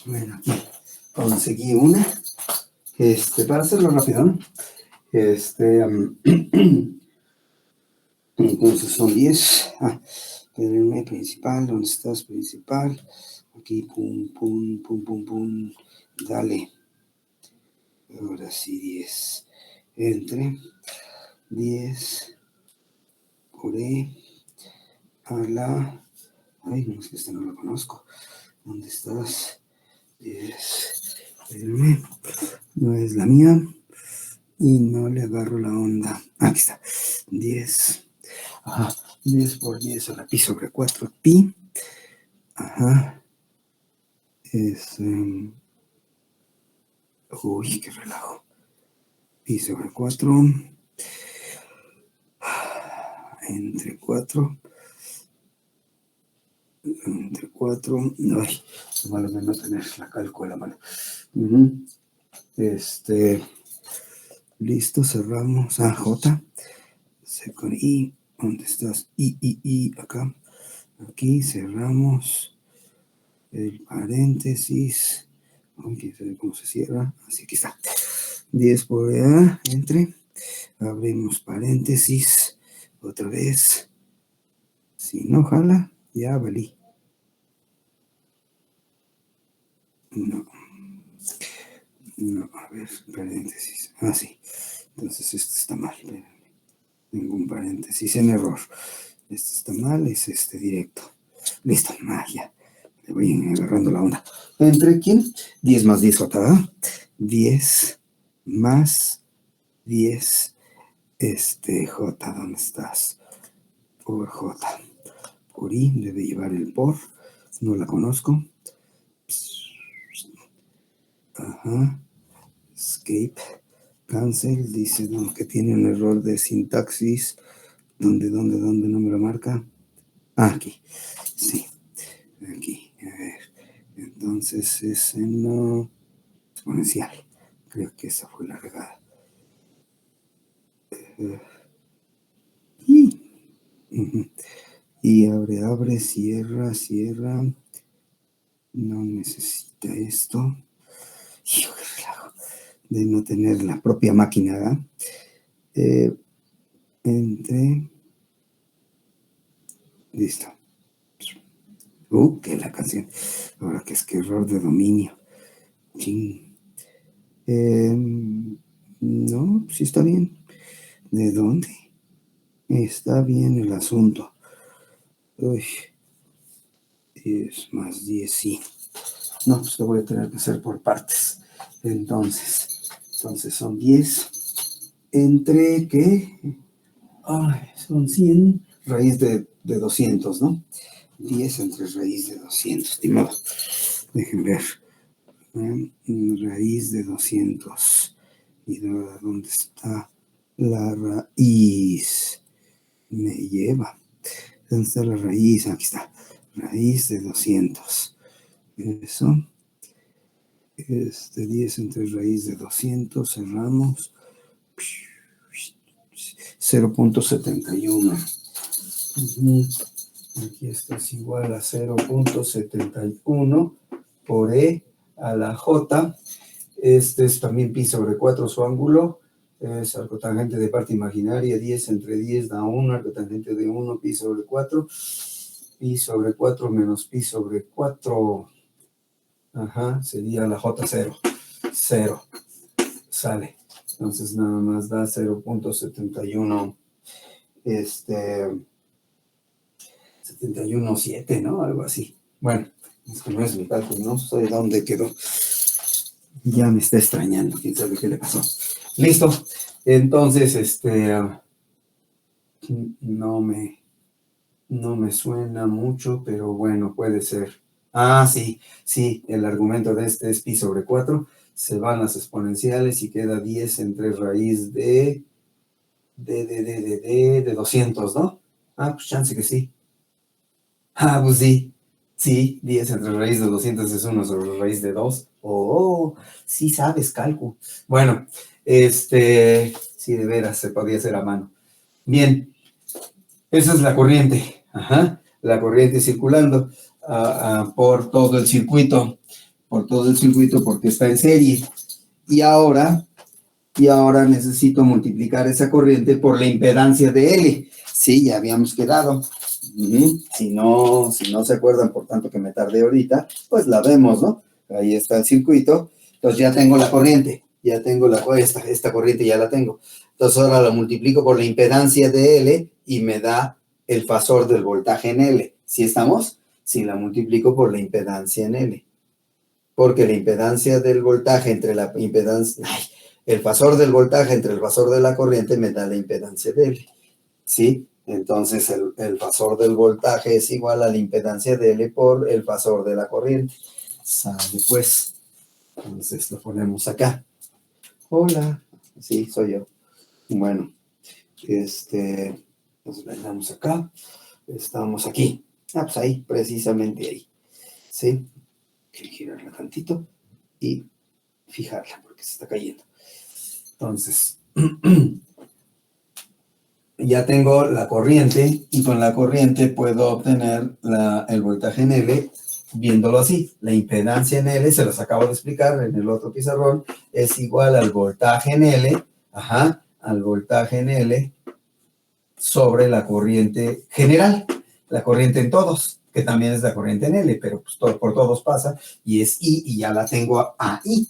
Bueno, aquí conseguí una. Para hacerlo rápido, ¿no? Entonces son 10. Espérenme, principal, ¿dónde estás, principal? Aquí, pum, pum, pum, pum, pum. Dale. Ahora sí, 10. Entre 10 por E a la... Ay, no, es que esta no la conozco. ¿Dónde estás? 10. Espérenme. No es la mía. Y no le agarro la onda. Aquí está. 10. 10 por 10 a la pi sobre 4 pi. Ajá. Es... uy, qué relajo. Pi sobre 4. Entre 4. Entre 4. Ay, malo de no tener la cálcula a la mano. Listo, cerramos. J. C con I. ¿Dónde estás? I, acá. Aquí cerramos el paréntesis. Quién sabe cómo se cierra. Así, aquí está. 10 por A, entre. Abrimos paréntesis. Otra vez. Si no jala, ya valí. No, a ver, paréntesis. Sí. Entonces este está mal. Ningún paréntesis en error. Este está mal, es este directo. Listo, ya. Le voy agarrando la onda. ¿Entre quién? 10 más 10, J. 10 más 10. J, ¿dónde estás? Por J. Por I, debe llevar el por. No la conozco. Ajá. Escape. Cancel. Dice no, que tiene un error de sintaxis. ¿Dónde no me lo marca? Aquí. Sí. Aquí. A ver. Entonces es en exponencial. Creo que esa fue la regada. Y abre, cierra. No necesita esto. Hijo, qué relajo. De no tener la propia máquina, entre. Listo. Que la canción. Ahora que es que error de dominio. Ching. No, sí está bien. ¿De dónde? Está bien el asunto. Uy. 10 más 10, sí. No, pues lo voy a tener que hacer por partes. Entonces son 10 entre, ¿qué? Son 100 raíz de 200, ¿no? 10 entre raíz de 200, ni modo. Dejen ver. Raíz de 200. ¿Y dónde está la raíz? Me lleva. ¿Dónde está la raíz? Aquí está. Raíz de 200. Eso. 10 entre raíz de 200. Cerramos. 0.71. Aquí esto es igual a 0.71 por E a la J. Este es también pi sobre 4 su ángulo. Es arcotangente de parte imaginaria. 10 entre 10 da 1. Arcotangente de 1, pi sobre 4. Pi sobre 4 menos pi sobre 4. Ajá, sería la J 0. 0. Sale. Entonces nada más da 0.71. 71.7, ¿no? Algo así. Bueno, es que no es mi cálculo, no sé dónde quedó. Ya me está extrañando, quién sabe qué le pasó. Listo. Entonces, no me suena mucho, pero bueno, puede ser. Sí, el argumento de este es pi sobre 4. Se van las exponenciales y queda 10 entre raíz de 200, ¿no? Pues chance que sí. Pues sí. Sí, 10 entre raíz de 200 es 1 sobre raíz de 2. Sí sabes cálculo. Bueno, sí, de veras, se podía hacer a mano. Bien, esa es la corriente. Ajá, la corriente circulando por todo el circuito. Por todo el circuito porque está en serie. Y ahora necesito multiplicar esa corriente por la impedancia de L. Sí, ya habíamos quedado. Si no se acuerdan, por tanto que me tardé ahorita, pues la vemos, ¿no? Ahí está el circuito. Entonces ya tengo la corriente. Ya tengo esta corriente, ya la tengo. Entonces ahora la multiplico por la impedancia de L y me da el fasor del voltaje en L. ¿Sí estamos? Si la multiplico por la impedancia en L. Porque la impedancia del voltaje entre la impedancia... el fasor del voltaje entre el fasor de la corriente me da la impedancia de L. ¿Sí? Entonces el fasor del voltaje es igual a la impedancia de L por el fasor de la corriente. Sale pues. Entonces lo ponemos acá. Hola. Sí, soy yo. Bueno, nos venimos acá. Estamos aquí. Pues ahí, precisamente ahí. ¿Sí? Hay que girarla tantito y fijarla porque se está cayendo. Entonces, ya tengo la corriente y con la corriente puedo obtener el voltaje en L viéndolo así. La impedancia en L, se los acabo de explicar en el otro pizarrón, es igual al voltaje en L, al voltaje en L sobre la corriente general, la corriente en todos, que también es la corriente en L, pero pues por todos pasa, y es I, y ya la tengo a I,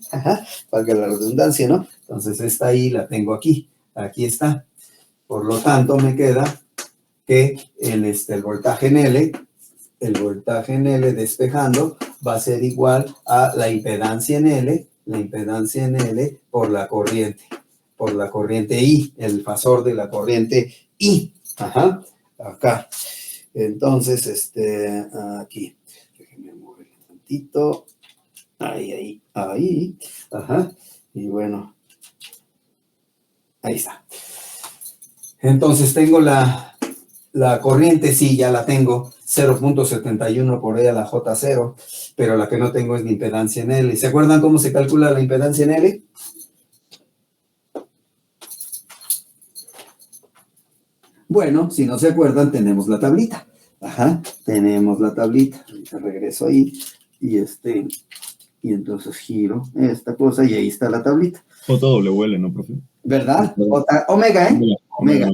valga la redundancia, ¿no? Entonces esta I la tengo aquí está. Por lo tanto, me queda que el voltaje en L, despejando, va a ser igual a la impedancia en L por la corriente I, el fasor de la corriente I. Acá. Entonces, aquí. Déjenme mover un tantito. Ahí. Y bueno, ahí está. Entonces tengo la corriente, sí, ya la tengo, 0.71 por E a la J0, pero la que no tengo es la impedancia en L. ¿Se acuerdan cómo se calcula la impedancia en L? Bueno, si no se acuerdan, tenemos la tablita. Tenemos la tablita. Ahorita regreso ahí y entonces giro esta cosa y ahí está la tablita. JWL, ¿no, profe? ¿Verdad? Omega, ¿eh? Omega.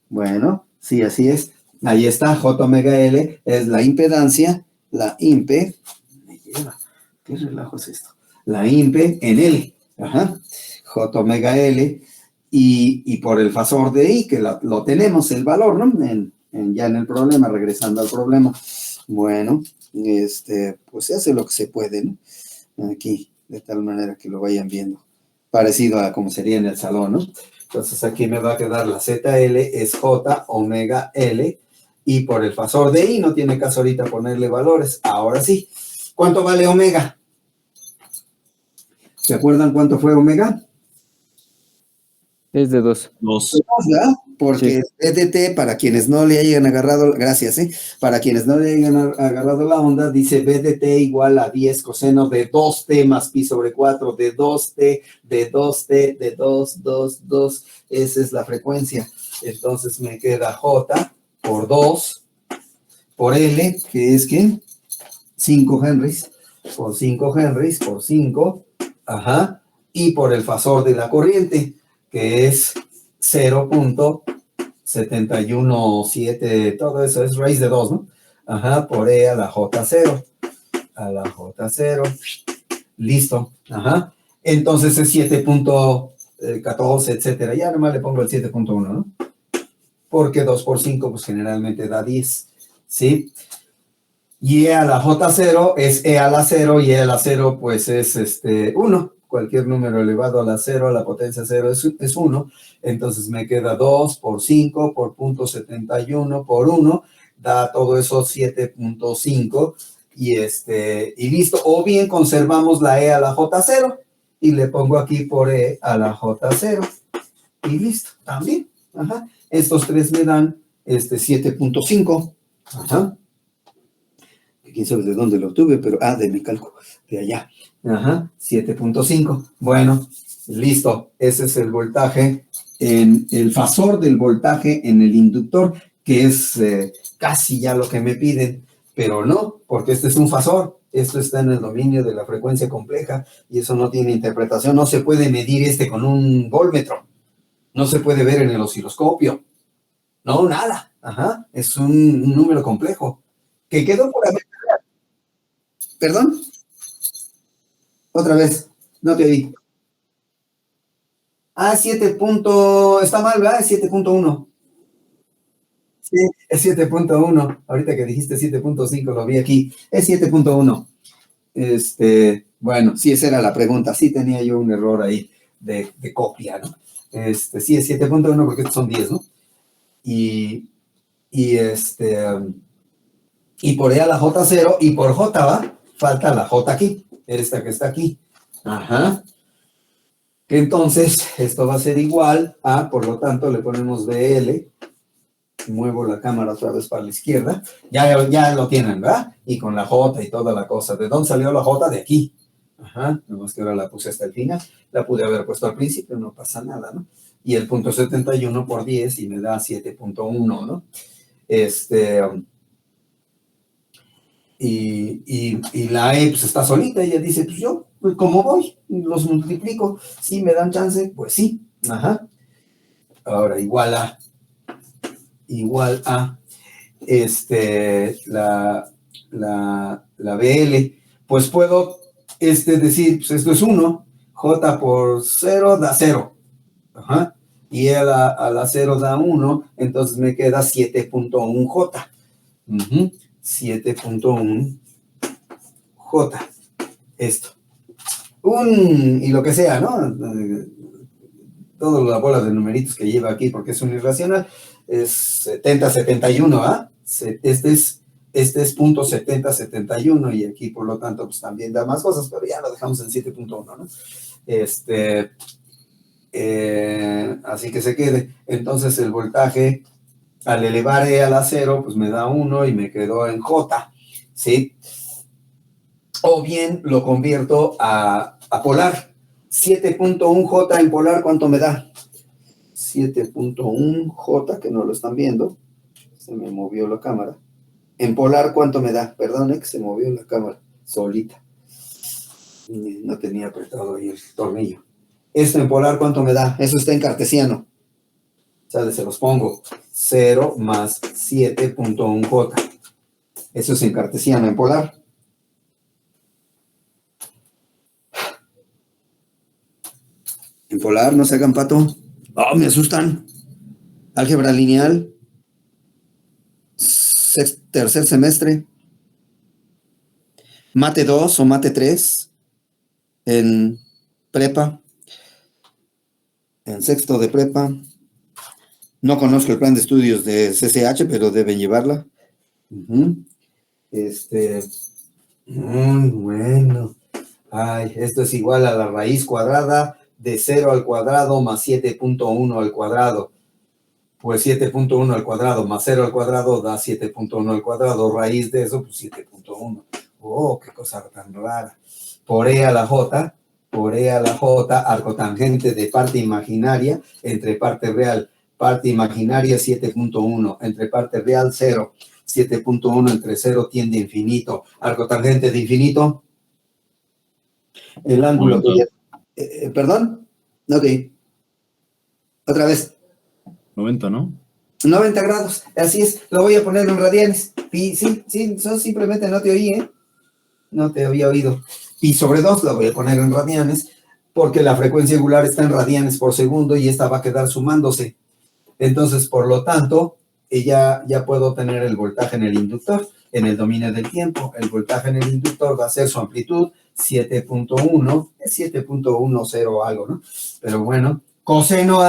Bueno, sí, así es. Ahí está, J omega L es la impedancia, la impe. Me lleva. ¿Qué relajo es esto? La impe en L. J omega L. Y por el fasor de I, que lo tenemos, el valor, ¿no? Ya en el problema, regresando al problema. Bueno, pues se hace lo que se puede, ¿no? Aquí, de tal manera que lo vayan viendo. Parecido a como sería en el salón, ¿no? Entonces aquí me va a quedar la ZL es J omega L y por el fasor de I no tiene caso ahorita ponerle valores. Ahora sí. ¿Cuánto vale omega? ¿Se acuerdan cuánto fue omega? Es de 2. 2. ¿Verdad? Porque sí. BDT, para quienes no le hayan agarrado, gracias, para quienes no le hayan agarrado la onda, dice BDT igual a 10 coseno de 2T más pi sobre 4, de 2T, de 2T, de 2, esa es la frecuencia. Entonces me queda J por 2, por L, que es ¿qué? 5 henries, por 5 henries, por 5, y por el fasor de la corriente, que es 0.717, todo eso es raíz de 2, ¿no? Por E a la J0, listo, entonces es 7.14, etcétera, ya nomás le pongo el 7.1, ¿no? Porque 2 por 5, pues generalmente da 10, ¿sí? Y E a la J0 es E a la 0, y E a la 0, pues es 1. Cualquier número elevado a la 0, a la potencia 0 es 1, entonces me queda 2 por 5 por 0.71 por 1, da todo eso 7.5 y listo. O bien conservamos la E a la J0 y le pongo aquí por E a la J0 y listo, también. Estos tres me dan 7.5. Quién sabe de dónde lo obtuve, pero, de mi cálculo, de allá. 7.5. Bueno, listo. Ese es el voltaje, el fasor del voltaje en el inductor, que es casi ya lo que me piden, pero no, porque este es un fasor. Esto está en el dominio de la frecuencia compleja y eso no tiene interpretación. No se puede medir con un voltmetro. No se puede ver en el osciloscopio. No, nada. Es un número complejo. Que quedó por haber. ¿Perdón? Otra vez, no te oí. 7. Está mal, ¿verdad? Es 7.1. Sí, es 7.1. Ahorita que dijiste 7.5 lo vi aquí. Es 7.1. Bueno, sí, esa era la pregunta. Sí tenía yo un error ahí de copia, ¿no? Sí, es 7.1 porque estos son 10, ¿no? y por E a la J0, y por J va, falta la J aquí, esta que está aquí. Ajá. Entonces, esto va a ser igual a, por lo tanto, le ponemos BL, muevo la cámara otra vez para la izquierda, ya lo tienen, ¿verdad? Y con la J y toda la cosa. ¿De dónde salió la J? De aquí. Ajá, nomás que ahora la puse hasta el final. La pude haber puesto al principio, no pasa nada, ¿no? Y el punto 71 por 10 y me da 7.1, ¿no? Y la E pues está solita, ella dice, pues yo, pues, ¿cómo voy? Los multiplico, ¿sí me dan chance? Pues sí, ajá. Ahora, igual a la BL, pues puedo decir, pues esto es 1, J por 0 da 0, ajá. Y a la 0 da 1, entonces me queda 7.1 J. 7.1 J. Esto. Y lo que sea, ¿no? Toda la bola de numeritos que lleva aquí, porque es un irracional, es 70, 71, ¿ah? Este es punto 70, 71, y aquí, por lo tanto, pues también da más cosas, pero ya lo dejamos en 7.1, ¿no? Así que se quede. Entonces, el voltaje, al elevar E a la 0, pues me da 1 y me quedó en J, ¿sí? O bien lo convierto a polar. 7.1 J en polar, ¿cuánto me da? 7.1 J, que no lo están viendo. Se me movió la cámara. En polar, ¿cuánto me da? Perdón, que se movió la cámara solita. No tenía apretado ahí el tornillo. Esto en polar, ¿cuánto me da? Eso está en cartesiano. ¿Sale? Se los pongo. 0 más 7.1 J. Eso es en cartesiano, en polar. En polar, no se hagan pato. ¡Oh, me asustan! Álgebra lineal. Tercer semestre. Mate 2 o mate 3. En prepa. En sexto de prepa. No conozco el plan de estudios de CCH, pero deben llevarla. Bueno. Ay, esto es igual a la raíz cuadrada de 0 al cuadrado más 7.1 al cuadrado. Pues 7.1 al cuadrado más 0 al cuadrado da 7.1 al cuadrado. Raíz de eso, pues 7.1. Oh, qué cosa tan rara. Por E a la J, arcotangente de parte imaginaria entre parte real. Parte imaginaria 7.1, entre parte real 0. 7.1 entre 0 tiende a infinito. Arcotangente de infinito. El ángulo. ¿Perdón? Ok. Otra vez. 90, ¿no? 90 grados. Así es. Lo voy a poner en radianes. Sí, simplemente no te oí, ¿eh? No te había oído. Pi sobre 2 lo voy a poner en radianes porque la frecuencia angular está en radianes por segundo y esta va a quedar sumándose. Entonces, por lo tanto, ya puedo tener el voltaje en el inductor en el dominio del tiempo. El voltaje en el inductor va a ser su amplitud 7.1, es 7.10 algo, ¿no? Pero bueno, coseno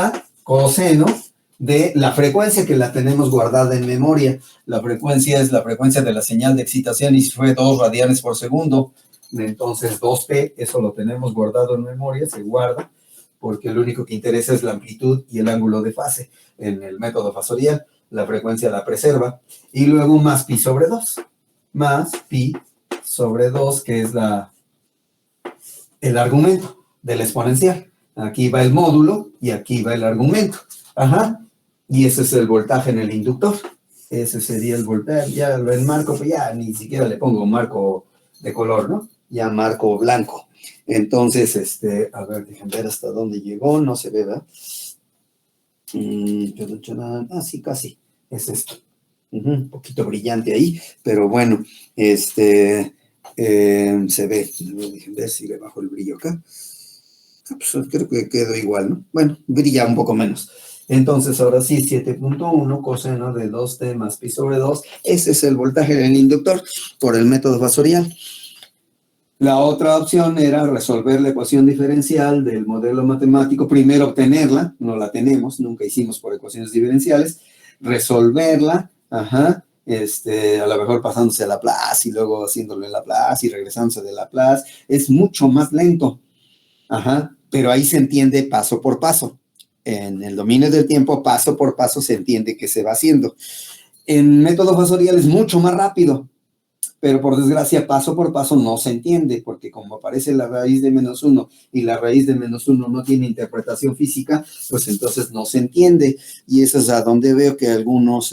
de la frecuencia que la tenemos guardada en memoria. La frecuencia es la frecuencia de la señal de excitación y fue 2 radianes por segundo. Entonces 2P, eso lo tenemos guardado en memoria, se guarda, porque lo único que interesa es la amplitud y el ángulo de fase. En el método fasorial, la frecuencia la preserva. Y luego más pi sobre 2. Más pi sobre 2, que es el argumento del exponencial. Aquí va el módulo y aquí va el argumento. Ajá. Y ese es el voltaje en el inductor. Ese sería el voltaje. Ya lo enmarco, pues ya ni siquiera le pongo marco de color, ¿no? Ya marco blanco. Entonces, a ver, déjenme ver hasta dónde llegó. No se ve, ¿verdad? Sí, casi. Es esto. Un poquito brillante ahí, pero bueno, se ve. Déjenme ver si le bajo el brillo acá. Pues creo que quedó igual, ¿no? Bueno, brilla un poco menos. Entonces, ahora sí, 7.1 coseno de 2t más pi sobre 2. Ese es el voltaje en el inductor por el método fasorial. La otra opción era resolver la ecuación diferencial del modelo matemático. Primero obtenerla, no la tenemos, nunca hicimos por ecuaciones diferenciales. resolverla, ajá, a lo mejor pasándose a Laplace y luego haciéndolo en Laplace y regresándose de Laplace, es mucho más lento, ajá, pero ahí se entiende paso por paso. En el dominio del tiempo, paso por paso se entiende que se va haciendo. En método fasorial es mucho más rápido, pero por desgracia paso por paso no se entiende, porque como aparece la raíz de -1 y la raíz de -1 no tiene interpretación física, pues entonces no se entiende. Y eso es a donde veo que algunas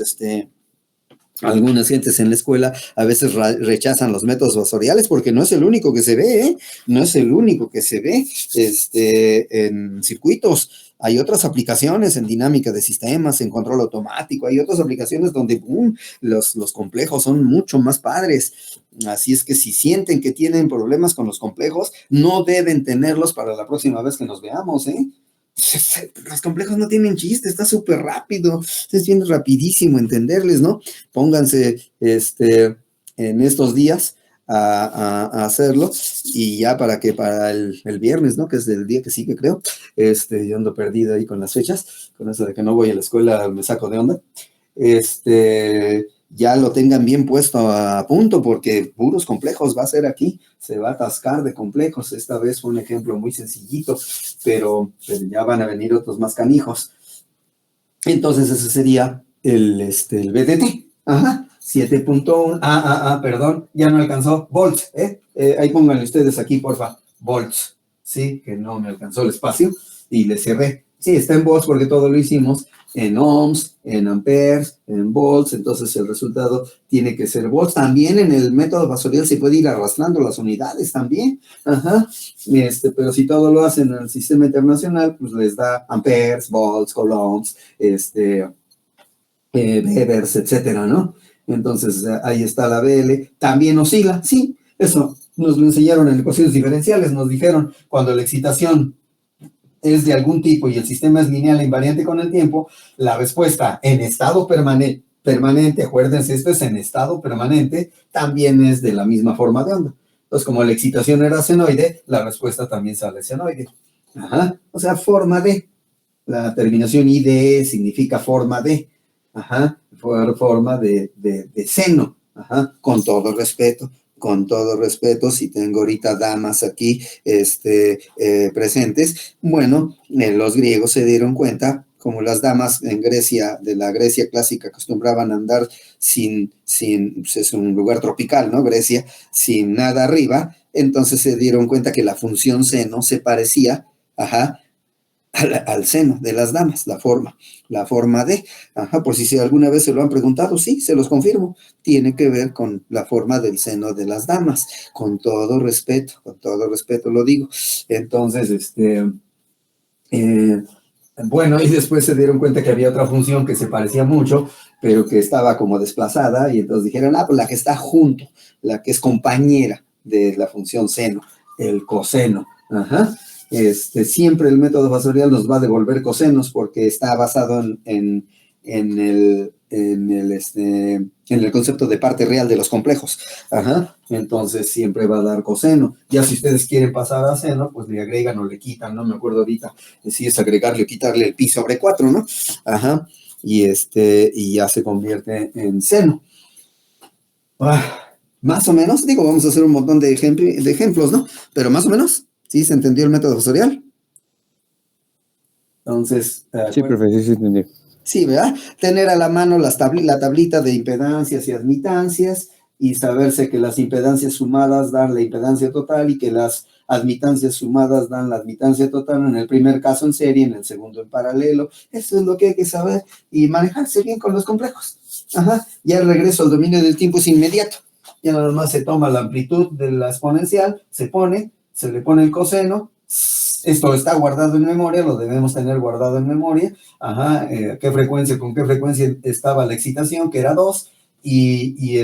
gentes en la escuela a veces rechazan los métodos fasoriales porque no es el único que se ve, ¿eh? No es el único que se ve en circuitos. Hay otras aplicaciones en dinámica de sistemas, en control automático, hay otras aplicaciones donde boom, los complejos son mucho más padres. Así es que si sienten que tienen problemas con los complejos, no deben tenerlos para la próxima vez que nos veamos, ¿eh? Los complejos no tienen chiste, está súper rápido, es bien rapidísimo entenderles, ¿no? Pónganse en estos días a hacerlo y ya para el viernes, ¿no? Que es el día que sigue, creo. Yo ando perdido ahí con las fechas, con eso de que no voy a la escuela me saco de onda. Ya lo tengan bien puesto a punto porque puros complejos va a ser aquí, se va a atascar de complejos. Esta vez fue un ejemplo muy sencillito, pero ya van a venir otros más canijos. Entonces ese sería el BDT. Ajá, 7.1, perdón, ya no alcanzó, volts, ahí pónganle ustedes aquí, porfa, volts, sí, que no me alcanzó el espacio y le cerré. Sí, está en volts porque todo lo hicimos en ohms, en amperes, en volts, entonces el resultado tiene que ser volts. También en el método fasorial se puede ir arrastrando las unidades también, ajá, pero si todo lo hacen en el sistema internacional, pues les da amperes, volts, coulombs, Webers, etcétera, ¿no? Entonces ahí está la BL, también oscila, sí, eso nos lo enseñaron en ecuaciones diferenciales, nos dijeron cuando la excitación es de algún tipo y el sistema es lineal e invariante con el tiempo, la respuesta en estado permanente, acuérdense, esto es en estado permanente, también es de la misma forma de onda. Entonces, como la excitación era senoide, la respuesta también sale senoide. Ajá, o sea, forma de. La terminación IDE significa forma de. Ajá, forma de seno. Ajá, con todo respeto. Con todo respeto, si tengo ahorita damas aquí presentes, bueno, los griegos se dieron cuenta, como las damas en Grecia, de la Grecia clásica, acostumbraban a andar pues es un lugar tropical, ¿no? Grecia, sin nada arriba, entonces se dieron cuenta que la función seno se parecía, ajá, al seno de las damas, la forma de, ajá, por si alguna vez se lo han preguntado, sí, se los confirmo, tiene que ver con la forma del seno de las damas, con todo respeto lo digo. Entonces, bueno, y después se dieron cuenta que había otra función que se parecía mucho, pero que estaba como desplazada, y entonces dijeron, pues la que está junto, la que es compañera de la función seno, el coseno, ajá. Siempre el método fasorial nos va a devolver cosenos porque está basado en el concepto de parte real de los complejos. Ajá. Entonces siempre va a dar coseno. Ya si ustedes quieren pasar a seno, pues le agregan o le quitan, no me acuerdo ahorita si es agregarle o quitarle el pi sobre 4, ¿no? Ajá. Y ya se convierte en seno. Más o menos, digo, vamos a hacer un montón de ejemplos, ¿no? Pero más o menos. ¿Sí se entendió el método fasorial? Entonces... sí, profe, sí se entendió. Sí, ¿verdad? Tener a la mano la tablita de impedancias y admitancias y saberse que las impedancias sumadas dan la impedancia total y que las admitancias sumadas dan la admitancia total, en el primer caso en serie, en el segundo en paralelo. Eso es lo que hay que saber y manejarse bien con los complejos. Ajá. Ya el regreso al dominio del tiempo es inmediato. Ya nada más se toma la amplitud de la exponencial, se le pone el coseno, esto está guardado en memoria, lo debemos tener guardado en memoria, ajá, con qué frecuencia estaba la excitación, que era 2, y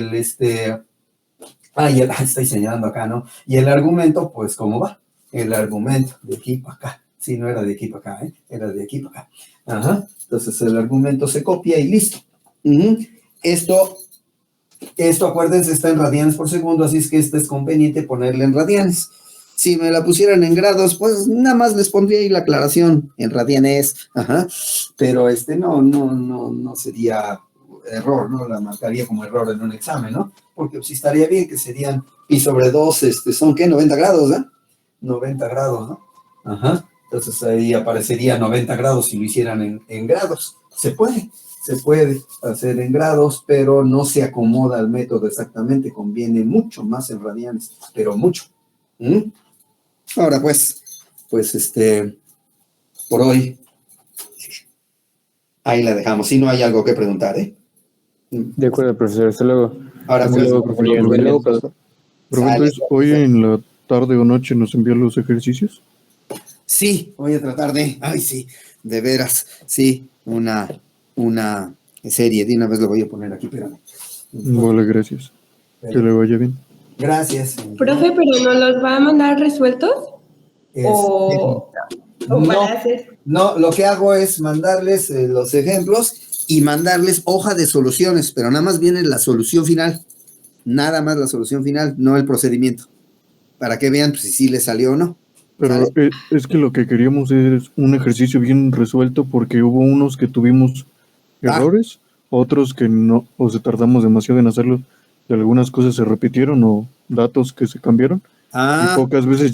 estoy señalando acá, ¿no? Y el argumento, pues, ¿cómo va? El argumento, de aquí para acá, sí, no era de aquí para acá, era de aquí para acá, ajá, entonces el argumento se copia y listo. Esto, acuérdense, está en radianes por segundo, así es que es conveniente ponerle en radianes. Si me la pusieran en grados, pues nada más les pondría ahí la aclaración en radianes, ajá, pero no sería error, no la marcaría como error en un examen, ¿no? Porque sí estaría bien que serían pi sobre 2, son ¿qué? 90 grados, ¿eh? 90 grados, ¿no? Ajá, entonces ahí aparecería 90 grados si lo hicieran en grados. Se puede hacer en grados, pero no se acomoda al método exactamente, conviene mucho más en radianes, pero mucho. Ahora pues, por hoy, ahí la dejamos. Si no hay algo que preguntar, ¿eh? De acuerdo, profesor. Hasta luego. Ahora Hasta pues, luego, compañero. Hasta luego, profesor. Profe, entonces, ¿hoy en la tarde o noche nos envían los ejercicios? sí, voy a tratar de veras, sí, una serie, de una vez lo voy a poner aquí, espérame. Vale, gracias. Que le vaya bien. Gracias. Profe, ¿pero no los va a mandar resueltos? ¿O no, para hacer? no, lo que hago es mandarles los ejemplos y mandarles hoja de soluciones, pero nada más viene la solución final, nada más la solución final, no el procedimiento, para que vean pues, si sí les salió o no. Pero es que lo que queríamos es un ejercicio bien resuelto porque hubo unos que tuvimos errores, otros que no, o se tardamos demasiado en hacerlo, y algunas cosas se repitieron o datos que se cambiaron, y pocas veces